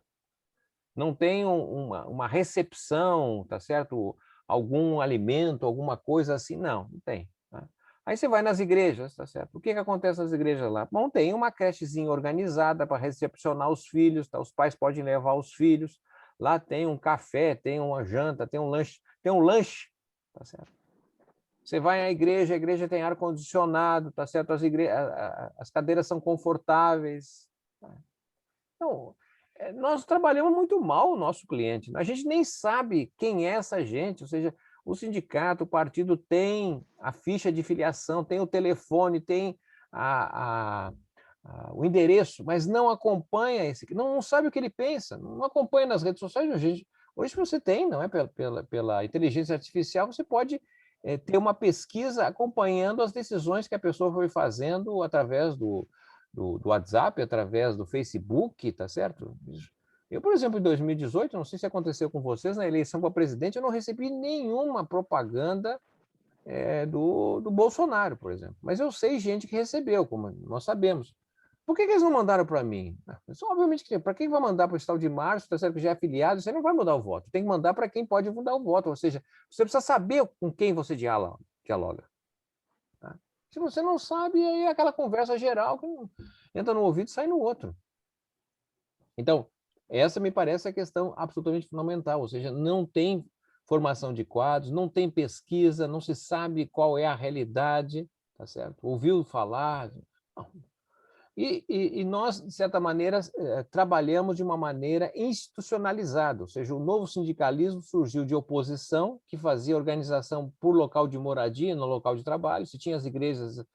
Não tem uma recepção, tá certo? Algum alimento, alguma coisa assim, não tem. Tá? Aí você vai nas igrejas, tá certo? O que acontece nas igrejas lá? Bom, tem uma crechezinha organizada para recepcionar os filhos, tá? Os pais podem levar os filhos, lá tem um café, tem uma janta, tem um lanche, tá certo? Você vai à igreja, a igreja tem ar-condicionado, tá certo? As cadeiras são confortáveis. Tá? Então, nós trabalhamos muito mal o nosso cliente. A gente nem sabe quem é essa gente, ou seja, o sindicato, o partido tem a ficha de filiação, tem o telefone, tem o endereço, mas não acompanha não sabe o que ele pensa, não acompanha nas redes sociais. Hoje você tem, não é? Pela inteligência artificial, você pode ter uma pesquisa acompanhando as decisões que a pessoa foi fazendo através do WhatsApp, através do Facebook, tá certo? Eu, por exemplo, em 2018, não sei se aconteceu com vocês, na eleição para presidente, eu não recebi nenhuma propaganda do Bolsonaro, por exemplo. Mas eu sei gente que recebeu, como nós sabemos. Por que eles não mandaram para mim? Obviamente, para quem vai mandar para o estado de Márcio, tá certo, que já é afiliado, você não vai mudar o voto. Tem que mandar para quem pode mudar o voto. Ou seja, você precisa saber com quem você dialoga. Tá? Se você não sabe, aí é aquela conversa geral que entra no ouvido e sai no outro. Então, essa me parece a questão absolutamente fundamental. Ou seja, não tem formação de quadros, não tem pesquisa, não se sabe qual é a realidade, tá certo? Ouviu falar... Não. E nós, de certa maneira, trabalhamos de uma maneira institucionalizada, ou seja, o novo sindicalismo surgiu de oposição, que fazia organização por local de moradia, no local de trabalho. Se tinha as igrejas,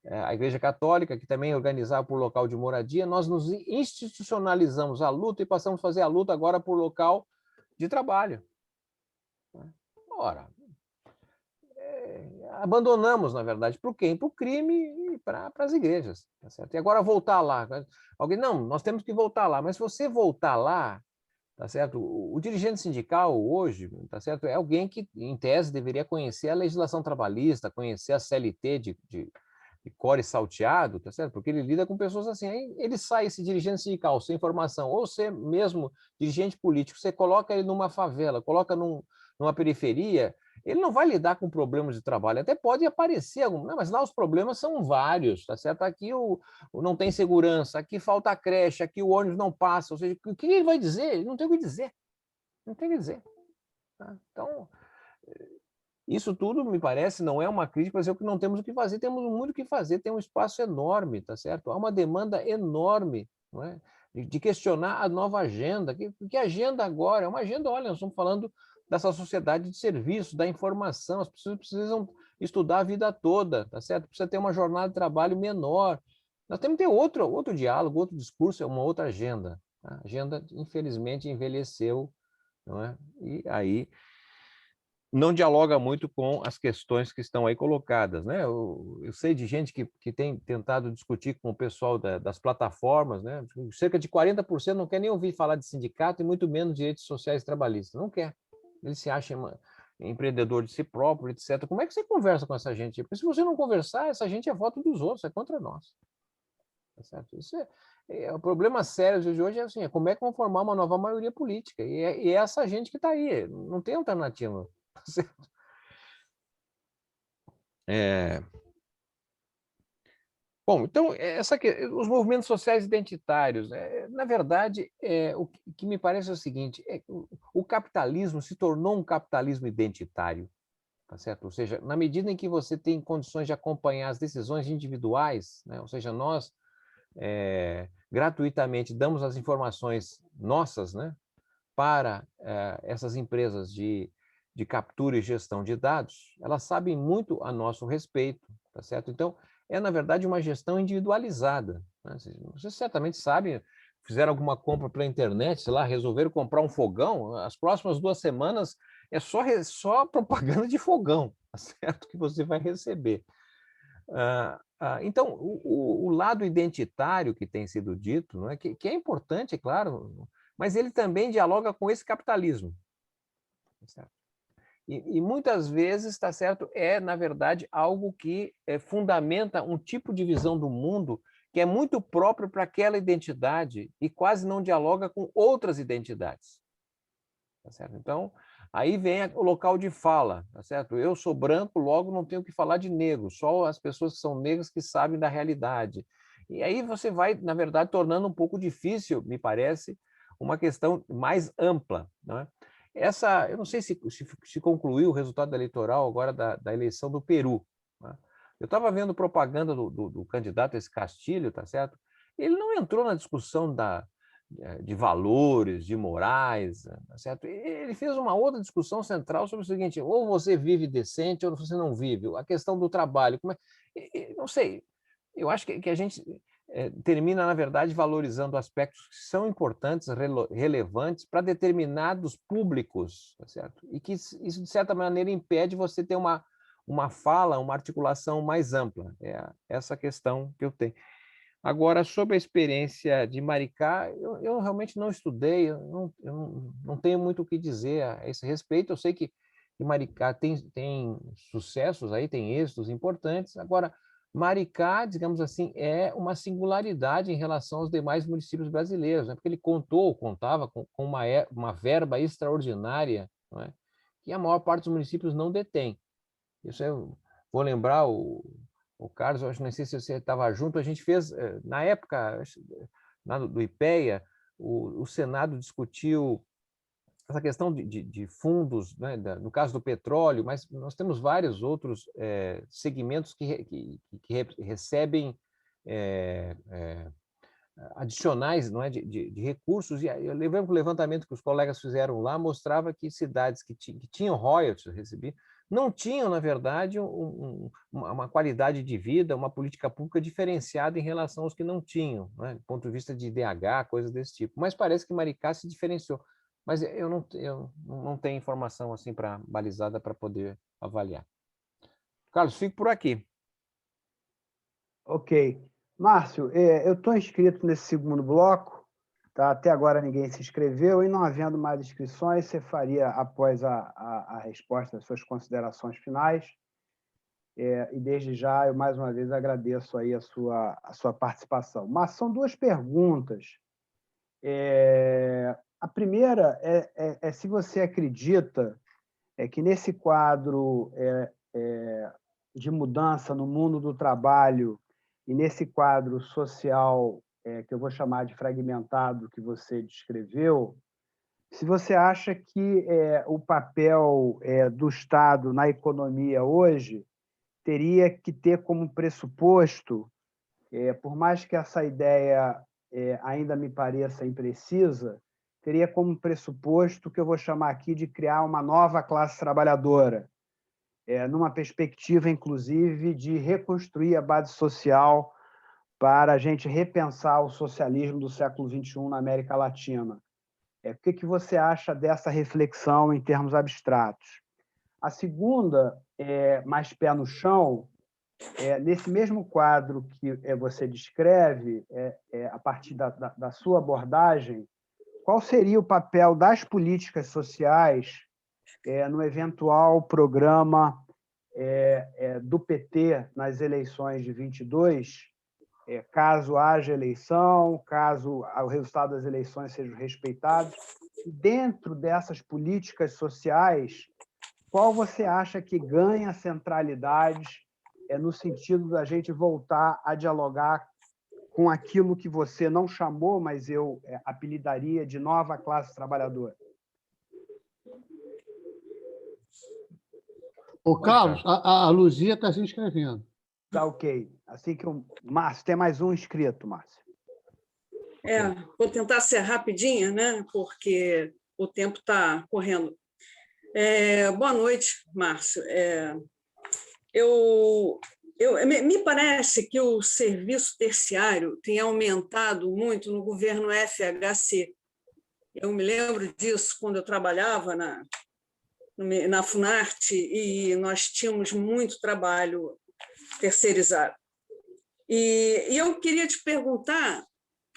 a Igreja Católica, que também organizava por local de moradia, nós nos institucionalizamos a luta e passamos a fazer a luta agora por local de trabalho. Ora, abandonamos, na verdade, para o quê? Para o crime e para as igrejas. Tá certo? E agora voltar lá. Alguém, não, nós temos que voltar lá. Mas se você voltar lá, tá certo? O dirigente sindical hoje, tá certo? É alguém que, em tese, deveria conhecer a legislação trabalhista, conhecer a CLT de core salteado, tá certo? Porque ele lida com pessoas assim. Aí ele sai, esse dirigente sindical, sem formação, ou você mesmo, dirigente político, você coloca ele numa favela, coloca numa periferia, ele não vai lidar com problemas de trabalho. Até pode aparecer algum, não, mas lá os problemas são vários, tá certo? Aqui não tem segurança, aqui falta creche, aqui o ônibus não passa. Ou seja, o que ele vai dizer? Ele não tem o que dizer. Não tem o que dizer. Tá? Então, isso tudo, me parece, não é uma crítica para dizer que não temos o que fazer. Temos muito o que fazer, tem um espaço enorme, tá certo? Há uma demanda enorme, não é? De questionar a nova agenda. Que agenda agora? É uma agenda, olha, nós estamos falando dessa sociedade de serviço, da informação, as pessoas precisam estudar a vida toda, tá certo? Precisa ter uma jornada de trabalho menor. Nós temos que ter outro diálogo, outro discurso, uma outra agenda. A agenda, infelizmente, envelheceu, não é? E aí não dialoga muito com as questões que estão aí colocadas, né? Eu sei de gente que tem tentado discutir com o pessoal das plataformas, né? Cerca de 40% não quer nem ouvir falar de sindicato e muito menos direitos sociais e trabalhistas. Não quer. Ele se acha empreendedor de si próprio, etc. Como é que você conversa com essa gente? Porque se você não conversar, essa gente é voto dos outros, é contra nós. Tá certo? Isso o problema sério de hoje é assim, como é que vão formar uma nova maioria política? E é essa gente que está aí, não tem alternativa. Tá certo? Bom, então, os movimentos sociais identitários, na verdade, o que me parece é o seguinte, o capitalismo se tornou um capitalismo identitário, tá certo? Ou seja, na medida em que você tem condições de acompanhar as decisões individuais, né? Ou seja, nós gratuitamente damos as informações nossas, né, para essas empresas de captura e gestão de dados, elas sabem muito a nosso respeito, tá certo? Então, na verdade, uma gestão individualizada. Né? Você certamente sabe, fizeram alguma compra pela internet, sei lá, resolveram comprar um fogão, as próximas 2 semanas é só propaganda de fogão, tá certo? Que você vai receber. Então, o lado identitário que tem sido dito, não é? Que é importante, é claro, mas ele também dialoga com esse capitalismo. Tá certo? E muitas vezes, está certo, na verdade, algo que fundamenta um tipo de visão do mundo que é muito próprio para aquela identidade e quase não dialoga com outras identidades. Tá certo? Então, aí vem o local de fala, tá certo? Eu sou branco, logo não tenho que falar de negro, só as pessoas que são negras que sabem da realidade. E aí você vai, na verdade, tornando um pouco difícil, me parece, uma questão mais ampla, não é? Eu não sei se concluiu o resultado eleitoral agora da eleição do Peru. Né? Eu estava vendo propaganda do candidato, esse Castilho, tá certo? Ele não entrou na discussão de valores, de morais, tá certo? Ele fez uma outra discussão central sobre o seguinte: ou você vive decente ou você não vive. A questão do trabalho. Não sei, eu acho que a gente termina, na verdade, valorizando aspectos que são importantes, relevantes para determinados públicos, tá certo? E que isso, de certa maneira, impede você ter uma fala, uma articulação mais ampla. É essa questão que eu tenho. Agora, sobre a experiência de Maricá, eu realmente não estudei, eu não tenho muito o que dizer a esse respeito. Eu sei que Maricá tem sucessos aí, tem êxitos importantes. Agora, Maricá, digamos assim, é uma singularidade em relação aos demais municípios brasileiros, né? Porque ele contava com uma verba extraordinária, não é? Que a maior parte dos municípios não detém. Isso eu vou lembrar o Carlos, eu não sei se você estava junto, a gente fez, na época do IPEA, o Senado discutiu essa questão de fundos, né, no caso do petróleo, mas nós temos vários outros segmentos que recebem adicionais, não é, de recursos. E eu lembro que o levantamento que os colegas fizeram lá mostrava que cidades que tinham royalties, recebiam, não tinham, na verdade, uma qualidade de vida, uma política pública diferenciada em relação aos que não tinham, né, do ponto de vista de IDH, coisas desse tipo. Mas parece que Maricá se diferenciou. Mas eu não tenho informação assim balizada para poder avaliar. Carlos, fico por aqui.
Ok. Márcio, eu estou inscrito nesse segundo bloco, tá? Até agora ninguém se inscreveu, e não havendo mais inscrições, você faria, após a resposta, as suas considerações finais. E desde já, eu mais uma vez agradeço aí a sua participação. Mas são duas perguntas. A primeira é se você acredita que nesse quadro de mudança no mundo do trabalho e nesse quadro social que eu vou chamar de fragmentado que você descreveu, se você acha que o papel do Estado na economia hoje teria que ter como pressuposto, por mais que essa ideia ainda me pareça imprecisa, teria como pressuposto que eu vou chamar aqui de criar uma nova classe trabalhadora, numa perspectiva, inclusive, de reconstruir a base social para a gente repensar o socialismo do século XXI na América Latina. O que você acha dessa reflexão em termos abstratos? A segunda, mais pé no chão, nesse mesmo quadro que você descreve, a partir da sua abordagem, qual seria o papel das políticas sociais no eventual programa do PT nas eleições de 22, caso haja eleição, caso o resultado das eleições seja respeitado? Dentro dessas políticas sociais, qual você acha que ganha centralidade no sentido da gente voltar a dialogar com aquilo que você não chamou, mas eu apelidaria de nova classe trabalhadora?
Ô, Carlos, a Luzia está se inscrevendo.
Tá ok. Assim que o Márcio, tem mais um inscrito, Márcio.
Vou tentar ser rapidinha, né? Porque o tempo está correndo. Boa noite, Márcio. Me parece que o serviço terciário tem aumentado muito no governo FHC. Eu me lembro disso quando eu trabalhava na Funarte, e nós tínhamos muito trabalho terceirizado. E eu queria te perguntar,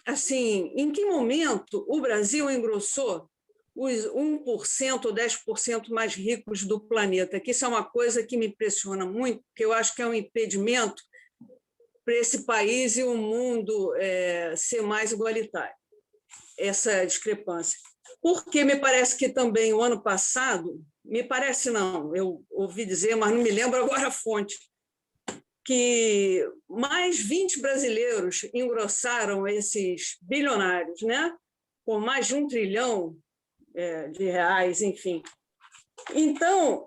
assim, em que momento o Brasil engrossou os 1% ou 10% mais ricos do planeta? Que isso é uma coisa que me impressiona muito, porque eu acho que é um impedimento para esse país e o mundo ser mais igualitário, essa discrepância. Porque me parece que também o ano passado, me parece não, eu ouvi dizer, mas não me lembro agora a fonte, que mais 20 brasileiros engrossaram esses bilionários, né? Com mais de 1 trilhão de reais, enfim. Então,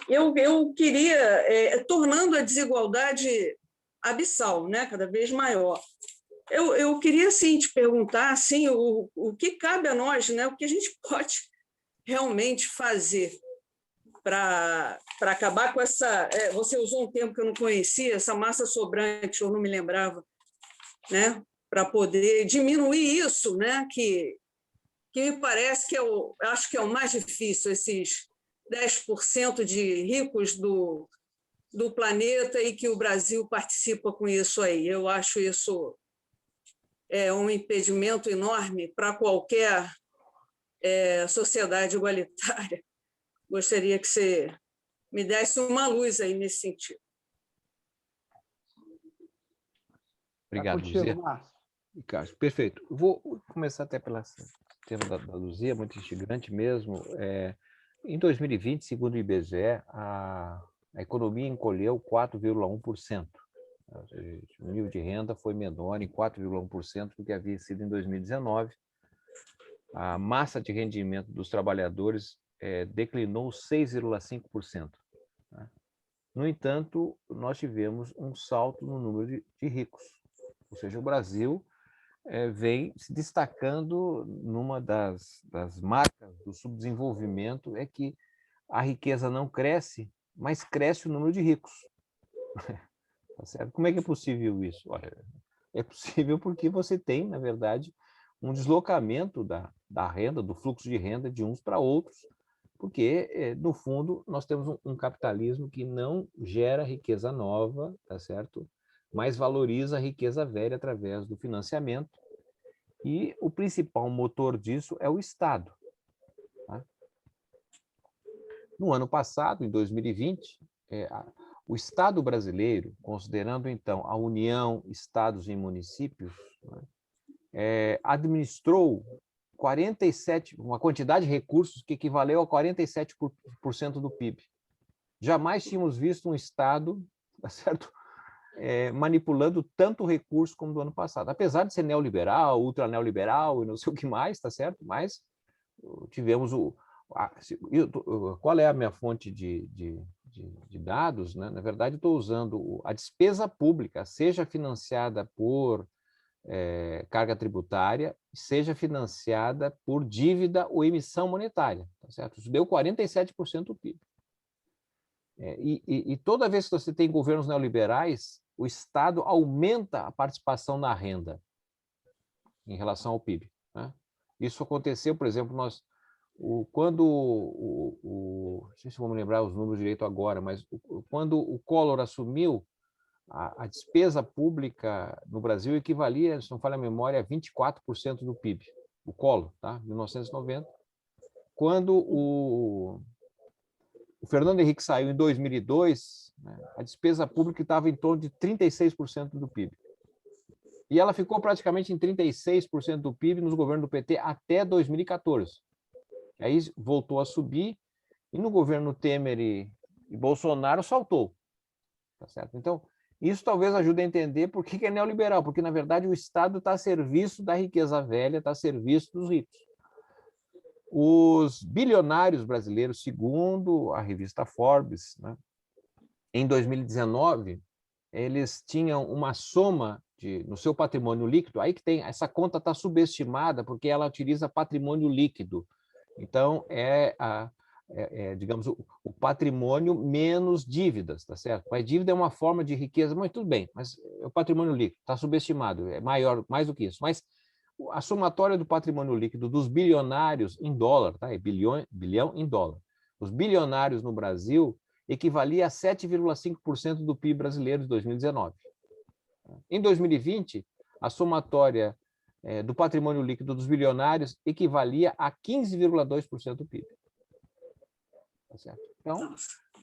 eu queria, tornando a desigualdade abissal, né? Cada vez maior, eu queria assim, te perguntar assim, o que cabe a nós, né? O que a gente pode realmente fazer para acabar com essa... Você usou um termo que eu não conhecia, essa massa sobrante, eu não me lembrava, né? Para poder diminuir isso, né? Que me parece que acho que é o mais difícil, esses 10% de ricos do planeta, e que o Brasil participa com isso aí. Eu acho isso um impedimento enorme para qualquer sociedade igualitária. Gostaria que você me desse uma luz aí nesse sentido.
Obrigado,
Contigo,
Luzia.
Márcio.
Ricardo, perfeito. Vou começar até pelo tema da Luzia, muito instigante mesmo. Em 2020, segundo o IBGE, a economia encolheu 4,1%. O nível de renda foi menor em 4,1% do que havia sido em 2019. A massa de rendimento dos trabalhadores declinou 6,5%. Né? No entanto, nós tivemos um salto no número de ricos. Ou seja, o Brasil vem se destacando numa das marcas do subdesenvolvimento, é que a riqueza não cresce, mas cresce o número de ricos. Tá certo? Como é que é possível isso? Olha, é possível porque você tem, na verdade, um deslocamento da renda, do fluxo de renda de uns para outros, porque, no fundo, nós temos um capitalismo que não gera riqueza nova, tá certo? Mas valoriza a riqueza velha através do financiamento, e o principal motor disso é o Estado. Tá? No ano passado, em 2020, o Estado brasileiro, considerando, então, a União, estados e municípios, né, administrou uma quantidade de recursos que equivaleu a 47% do PIB. Jamais tínhamos visto um Estado, tá certo, manipulando tanto recurso como do ano passado. Apesar de ser neoliberal, ultra-neoliberal e não sei o que mais, tá certo? Mas tivemos qual é a minha fonte de dados? Né? Na verdade, estou usando a despesa pública, seja financiada por carga tributária, seja financiada por dívida ou emissão monetária, tá certo? Isso deu 47% do PIB. E toda vez que você tem governos neoliberais, o Estado aumenta a participação na renda em relação ao PIB. Né? Isso aconteceu, por exemplo, quando não sei se vamos lembrar os números direito agora, mas quando o Collor assumiu, a despesa pública no Brasil equivalia, se não falha a memória, a 24% do PIB. O Collor, tá? 1990. Quando o Fernando Henrique saiu em 2002, né, a despesa pública estava em torno de 36% do PIB. E ela ficou praticamente em 36% do PIB nos governos do PT até 2014. Aí voltou a subir, e no governo Temer e Bolsonaro saltou. Tá certo? Então, isso talvez ajude a entender por que é neoliberal, porque, na verdade, o Estado está a serviço da riqueza velha, está a serviço dos ricos. Os bilionários brasileiros, segundo a revista Forbes, né, em 2019, eles tinham uma soma no seu patrimônio líquido, aí que tem, essa conta está subestimada, porque ela utiliza patrimônio líquido. Então, digamos, o patrimônio menos dívidas, tá certo? Mas dívida é uma forma de riqueza, mas tudo bem, mas o patrimônio líquido está subestimado, é maior, mais do que isso. Mas a somatória do patrimônio líquido dos bilionários em dólar, tá? É bilhão em dólar. Os bilionários no Brasil equivalia a 7,5% do PIB brasileiro de 2019. Em 2020, a somatória do patrimônio líquido dos bilionários equivalia a 15,2% do PIB. Tá certo? Então,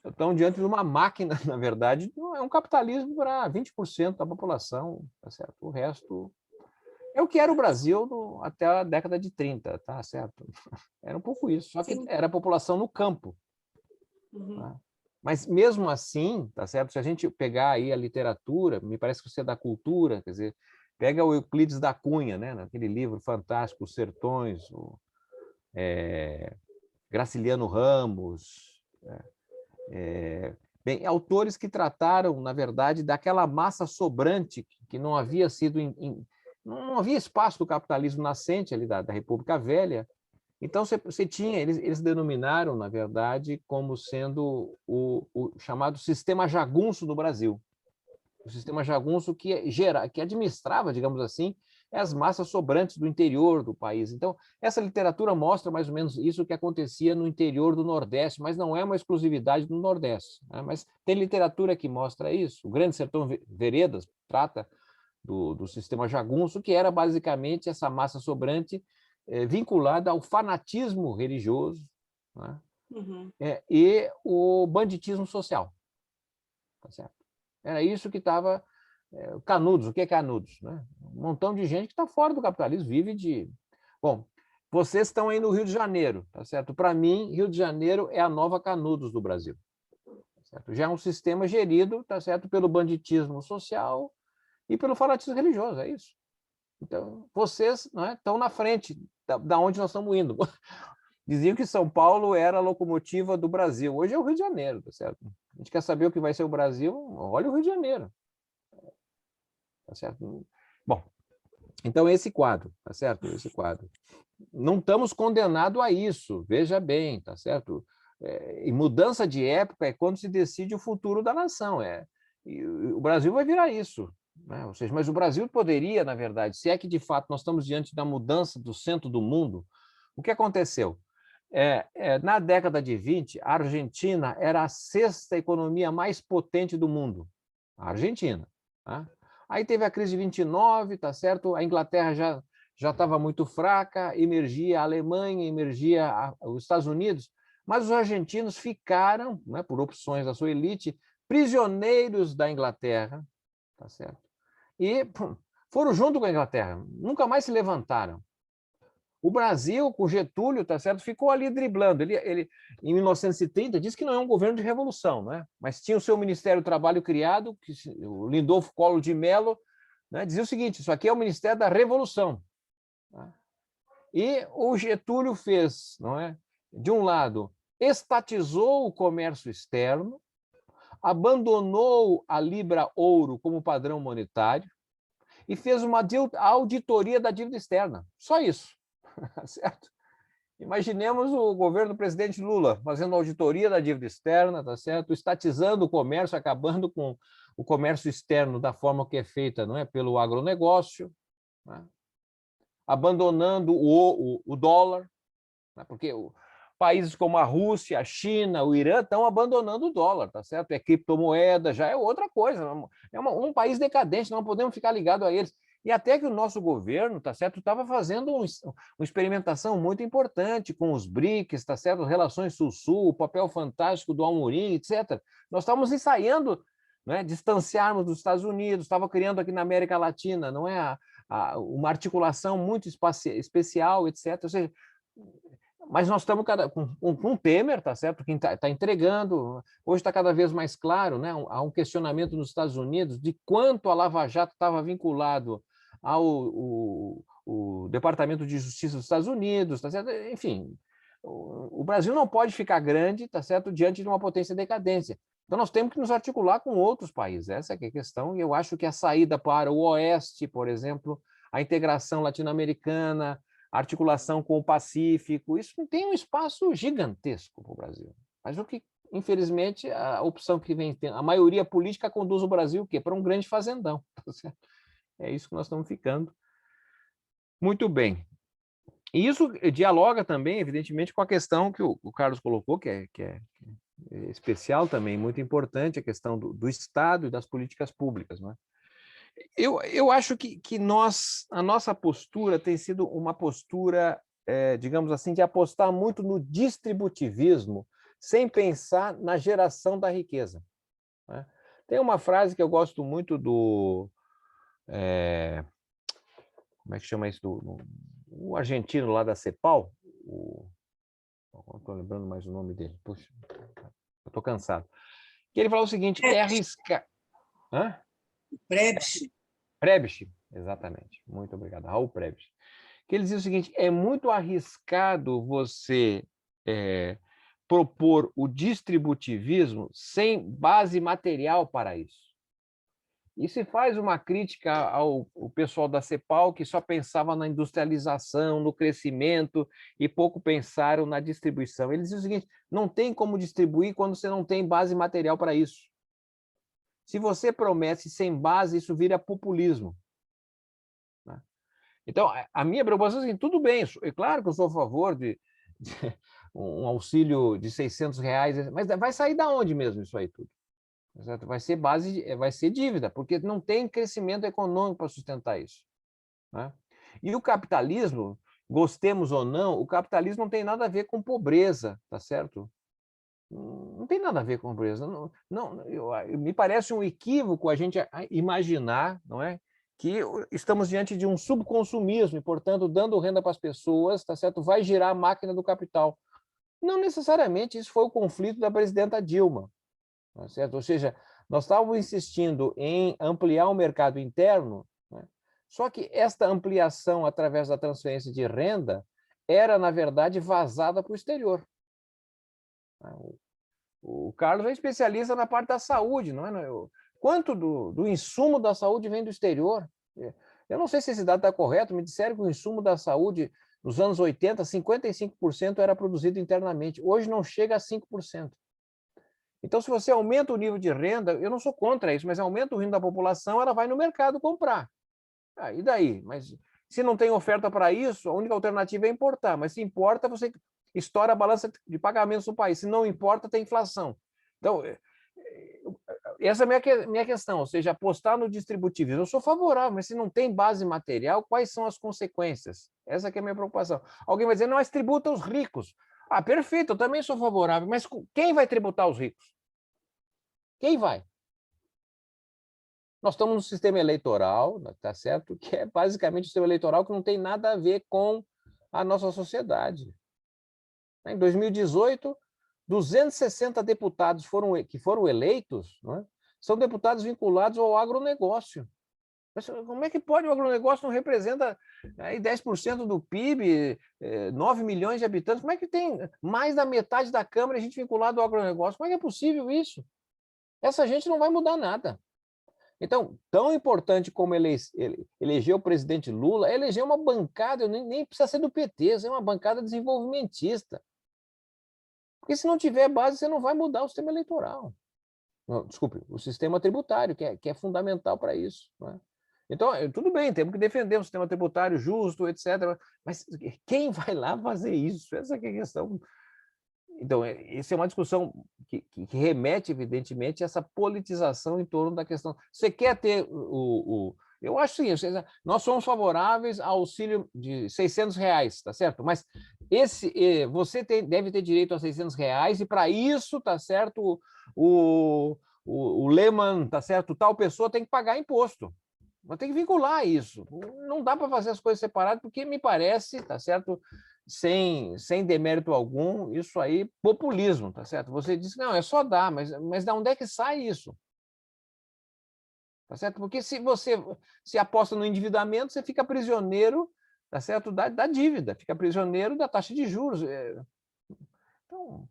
estão diante de uma máquina, na verdade, é um capitalismo para 20% da população, tá certo? O resto... Eu quero o Brasil até a década de 30, tá certo? Era um pouco isso, só que era a população no campo. Tá? Mas mesmo assim, tá certo? Se a gente pegar aí a literatura, me parece que você é da cultura, quer dizer, pega o Euclides da Cunha, né? Naquele livro fantástico, Os Sertões, Graciliano Ramos, bem, autores que trataram, na verdade, daquela massa sobrante que não havia sido... Não havia espaço do capitalismo nascente ali da República Velha. Então, você tinha, eles denominaram, na verdade, como sendo o chamado sistema jagunço do Brasil. O sistema jagunço que administrava, digamos assim, as massas sobrantes do interior do país. Então, essa literatura mostra mais ou menos isso que acontecia no interior do Nordeste, mas não é uma exclusividade do Nordeste, né? Mas tem literatura que mostra isso. O Grande Sertão Veredas trata do sistema jagunço, que era basicamente essa massa sobrante vinculada ao fanatismo religioso, né? E o banditismo social. Tá certo? Era isso que estava... Canudos, o que é Canudos? Né? Um montão de gente que está fora do capitalismo, vive de... Bom, vocês estão aí no Rio de Janeiro, tá certo? Para mim, Rio de Janeiro é a nova Canudos do Brasil. Tá certo? Já é um sistema gerido, tá certo, pelo banditismo social e pelo fanatismo religioso, é isso. Então, vocês, não é, estão na frente da onde nós estamos indo. Diziam que São Paulo era a locomotiva do Brasil. Hoje é o Rio de Janeiro, tá certo? A gente quer saber o que vai ser o Brasil, olha o Rio de Janeiro. Tá certo? Bom, então esse quadro, tá certo? Esse quadro. Não estamos condenados a isso, veja bem, tá certo? E mudança de época é quando se decide o futuro da nação. E o Brasil vai virar isso. Né? Ou seja, mas o Brasil poderia, na verdade, se é que de fato nós estamos diante da mudança do centro do mundo, o que aconteceu? Na década de 20, a Argentina era a sexta economia mais potente do mundo. A Argentina. Tá? Aí teve a crise de 29, tá certo? A Inglaterra já estava muito fraca, emergia a Alemanha, emergia os Estados Unidos, mas os argentinos ficaram, né, por opções da sua elite, prisioneiros da Inglaterra, tá certo? E foram junto com a Inglaterra, nunca mais se levantaram. O Brasil, com Getúlio, tá certo, ficou ali driblando. Ele, em 1930, disse que não é um governo de revolução, né? Mas tinha o seu Ministério do Trabalho criado, o Lindolfo Collor de Mello, né, dizia o seguinte, isso aqui é o Ministério da Revolução. Tá? E o Getúlio fez, não é? De um lado, estatizou o comércio externo, abandonou a libra-ouro como padrão monetário e fez uma auditoria da dívida externa. Só isso. Certo? Imaginemos o governo do presidente Lula fazendo auditoria da dívida externa, tá certo? Estatizando o comércio, acabando com o comércio externo da forma que é feita, não é? Pelo agronegócio, né? Abandonando o dólar, né? Porque países como a Rússia, a China, o Irã estão abandonando o dólar, tá certo? É criptomoeda, já é outra coisa, é um país decadente, não podemos ficar ligados a eles. E até que o nosso governo, tá certo, estava fazendo uma experimentação muito importante com os BRICS, tá certo, as relações Sul-Sul, o papel fantástico do Amorim, etc. Nós estávamos ensaiando, né, distanciarmos dos Estados Unidos, estava criando aqui na América Latina, não é, uma articulação muito especial, etc. Ou seja, mas nós estamos com o Temer, tá certo? Quem está entregando. Hoje está cada vez mais claro, né? Há um questionamento nos Estados Unidos de quanto a Lava Jato estava vinculado ao Departamento de Justiça dos Estados Unidos, tá certo? Enfim, o Brasil não pode ficar grande, tá certo, diante de uma potência decadência. Então nós temos que nos articular com outros países. Essa é a questão. E eu acho que a saída para o Oeste, por exemplo, a integração latino-americana, a articulação com o Pacífico, isso tem um espaço gigantesco para o Brasil. Mas o que, infelizmente, a opção que vem tendo, a maioria política conduz o Brasil o quê? Para um grande fazendão. Tá certo? É isso que nós estamos ficando. Muito bem. E isso dialoga também, evidentemente, com a questão que o Carlos colocou, que é especial também, muito importante, a questão do Estado e das políticas públicas, não é? Eu acho que a nossa postura tem sido uma postura, digamos assim, de apostar muito no distributivismo, sem pensar na geração da riqueza, né? Tem uma frase que eu gosto muito do... como é que chama isso? O argentino lá da CEPAL, não estou lembrando mais o nome dele. Puxa, eu estou cansado. Que ele falou o seguinte, é arriscar... Hã?
Prebisch.
Prebisch, exatamente. Muito obrigado. Raul Prebisch. Que ele dizia o seguinte, é muito arriscado você propor o distributivismo sem base material para isso. E se faz uma crítica ao pessoal da CEPAL, que só pensava na industrialização, no crescimento, e pouco pensaram na distribuição. Ele dizia o seguinte, não tem como distribuir quando você não tem base material para isso. Se você promete sem base, isso vira populismo. Então, a minha preocupação é assim, tudo bem, é claro que eu sou a favor de um auxílio de R$600, mas vai sair da onde mesmo isso aí tudo? Certo? Vai ser dívida, porque não tem crescimento econômico para sustentar isso, né? E o capitalismo, gostemos ou não, o capitalismo não tem nada a ver com pobreza, tá certo? Não tem nada a ver com pobreza. Me parece um equívoco a gente imaginar, não é, que estamos diante de um subconsumismo e, portanto, dando renda para as pessoas, tá certo? Vai girar a máquina do capital. Não necessariamente isso foi o conflito da presidenta Dilma. Certo? Ou seja, nós estávamos insistindo em ampliar o mercado interno, né? Só que esta ampliação através da transferência de renda era, na verdade, vazada para o exterior. O Carlos é especialista na parte da saúde, não é? Quanto do insumo da saúde vem do exterior? Eu não sei se esse dado está correto, me disseram que o insumo da saúde nos anos 80, 55% era produzido internamente. Hoje não chega a 5%. Então, se você aumenta o nível de renda, eu não sou contra isso, mas aumenta o nível da população, ela vai no mercado comprar. E daí? Mas se não tem oferta para isso, a única alternativa é importar. Mas se importa, você estoura a balança de pagamentos no país. Se não importa, tem inflação. Então, essa é a minha questão, ou seja, apostar no distributivismo. Eu sou favorável, mas se não tem base material, quais são as consequências? Essa que é a minha preocupação. Alguém vai dizer, não, mas tributa os ricos. Perfeito, eu também sou favorável, mas quem vai tributar os ricos? Quem vai? Nós estamos no sistema eleitoral, tá certo? Que é basicamente um sistema eleitoral que não tem nada a ver com a nossa sociedade. Em 2018, 260 deputados que foram eleitos, não é? São deputados vinculados ao agronegócio. Mas como é que pode? O agronegócio não representa aí 10% do PIB, 9 milhões de habitantes? Como é que tem mais da metade da Câmara gente vinculada ao agronegócio? Como é que é possível isso? Essa gente não vai mudar nada. Então, tão importante como eleger o presidente Lula, é eleger uma bancada, nem precisa ser do PT, é uma bancada desenvolvimentista. Porque se não tiver base, você não vai mudar o sistema eleitoral. Não, desculpe, o sistema tributário, que é fundamental para isso, né? Então, tudo bem, temos que defender um sistema tributário justo, etc. Mas quem vai lá fazer isso? Essa que é a questão. Então, essa é uma discussão que remete, evidentemente, a essa politização em torno da questão. Você quer ter eu acho sim, nós somos favoráveis ao auxílio de R$600, tá certo? Mas você deve ter direito a R$600 e, para isso, tá certo, o Lehman, tá certo, tal pessoa tem que pagar imposto. Mas tem que vincular isso. Não dá para fazer as coisas separadas, porque me parece, tá certo, sem demérito algum, isso aí, populismo, tá certo? Você diz, não, é só dar, mas de onde é que sai isso? Tá certo? Porque se você se aposta no endividamento, você fica prisioneiro, tá certo, da dívida, fica prisioneiro da taxa de juros. Então,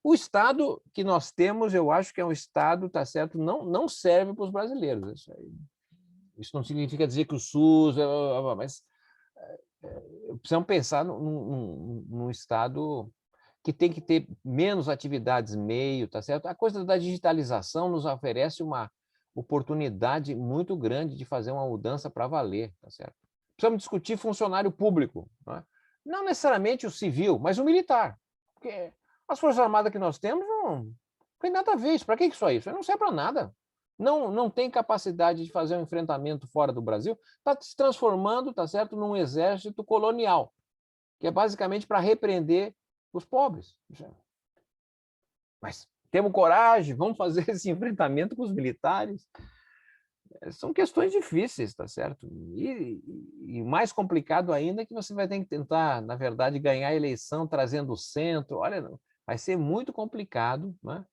o Estado que nós temos, eu acho que é um Estado, tá certo, não serve para os brasileiros. Isso não significa dizer que o SUS, mas precisamos pensar num Estado que tem que ter menos atividades meio, tá certo? A coisa da digitalização nos oferece uma oportunidade muito grande de fazer uma mudança para valer, tá certo? precisamos discutir funcionário público, né? Não necessariamente o civil, mas o militar. Porque as Forças Armadas que nós temos não tem nada a ver isso. Para que isso aí? Isso aí não serve para nada. Não tem capacidade de fazer um enfrentamento fora do Brasil. Está se transformando, tá certo, num exército colonial, que é basicamente para repreender os pobres. Mas temos coragem, vamos fazer esse enfrentamento com os militares. São questões difíceis, tá certo? E mais complicado ainda é que você vai ter que tentar, na verdade, ganhar a eleição trazendo o centro. Olha, vai ser muito complicado, né?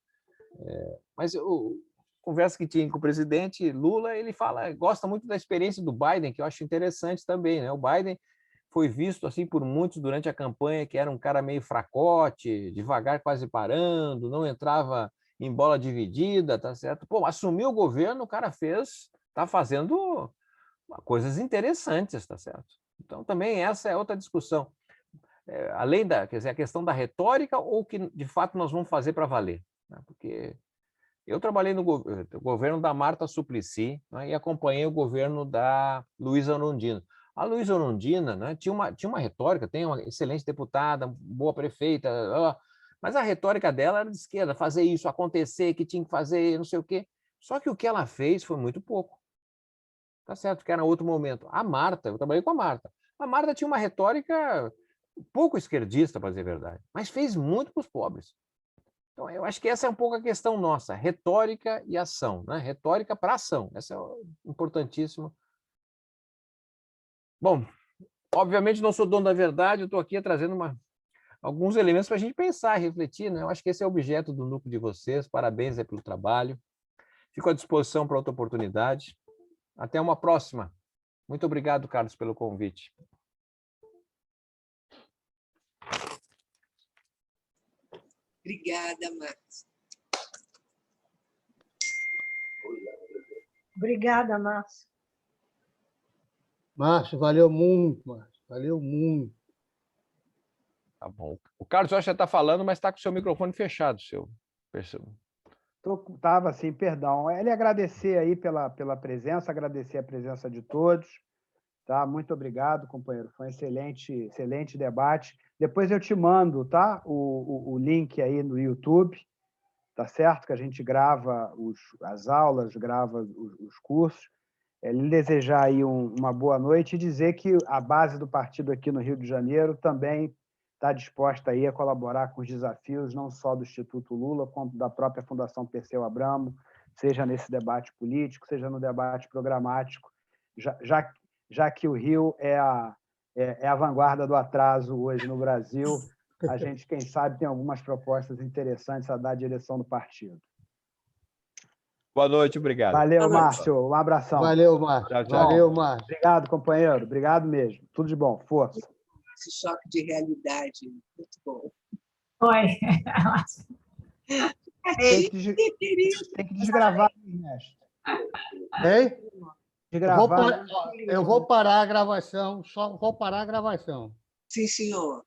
Mas eu conversa que tinha com o presidente Lula, ele gosta muito da experiência do Biden, que eu acho interessante também, né? O Biden foi visto assim por muitos durante a campanha que era um cara meio fracote, devagar, quase parando, não entrava em bola dividida, tá certo? Pô, assumiu o governo, o cara está fazendo coisas interessantes, tá certo? Então também essa é outra discussão. Além quer dizer, a questão da retórica ou o que de fato nós vamos fazer para valer, né? Porque eu trabalhei no governo da Marta Suplicy, né, e acompanhei o governo da Luísa Erundina. A Luísa Erundina, né, tinha uma retórica, tem uma excelente deputada, boa prefeita, mas a retórica dela era de esquerda, fazer isso acontecer, que tinha que fazer, não sei o quê. Só que o que ela fez foi muito pouco. Tá certo que era outro momento. A Marta, eu trabalhei com a Marta. A Marta tinha uma retórica pouco esquerdista, para dizer a verdade, mas fez muito para os pobres. Então, eu acho que essa é um pouco a questão nossa, retórica e ação, né? Retórica para ação, essa é importantíssimo. Bom, obviamente não sou dono da verdade, eu estou aqui trazendo alguns elementos para a gente pensar, refletir, né? Eu acho que esse é o objeto do núcleo de vocês, parabéns aí pelo trabalho, fico à disposição para outra oportunidade. Até uma próxima. Muito obrigado, Carlos, pelo convite.
Obrigada, Márcia.
Obrigada, Márcio.
Márcio, valeu muito, Márcio. Valeu muito.
Tá bom. O Carlos, eu acho que já está falando, mas está com o seu microfone fechado, seu.
Estava assim, perdão. Ele agradecer aí pela presença, agradecer a presença de todos. Tá? Muito obrigado, companheiro. Foi um excelente debate. Depois eu te mando, tá? O link aí no YouTube, tá certo? Que a gente grava as aulas, grava os cursos. Lhe desejar aí uma boa noite e dizer que a base do partido aqui no Rio de Janeiro também está disposta aí a colaborar com os desafios, não só do Instituto Lula, quanto da própria Fundação Perseu Abramo, seja nesse debate político, seja no debate programático, já que o Rio é a vanguarda do atraso hoje no Brasil, a gente, quem sabe, tem algumas propostas interessantes a dar à direção do partido.
Boa noite, obrigado.
Valeu, Márcio. Um abração.
Valeu, Márcio.
Tchau, tchau.
Valeu, Márcio.
Obrigado, companheiro. Obrigado mesmo. Tudo de bom. Força.
Esse choque de realidade, muito bom.
Oi.
Tem que desgravar, mestre.
Hein?
Eu
Eu vou parar a gravação, só vou parar a gravação.
Sim, senhor.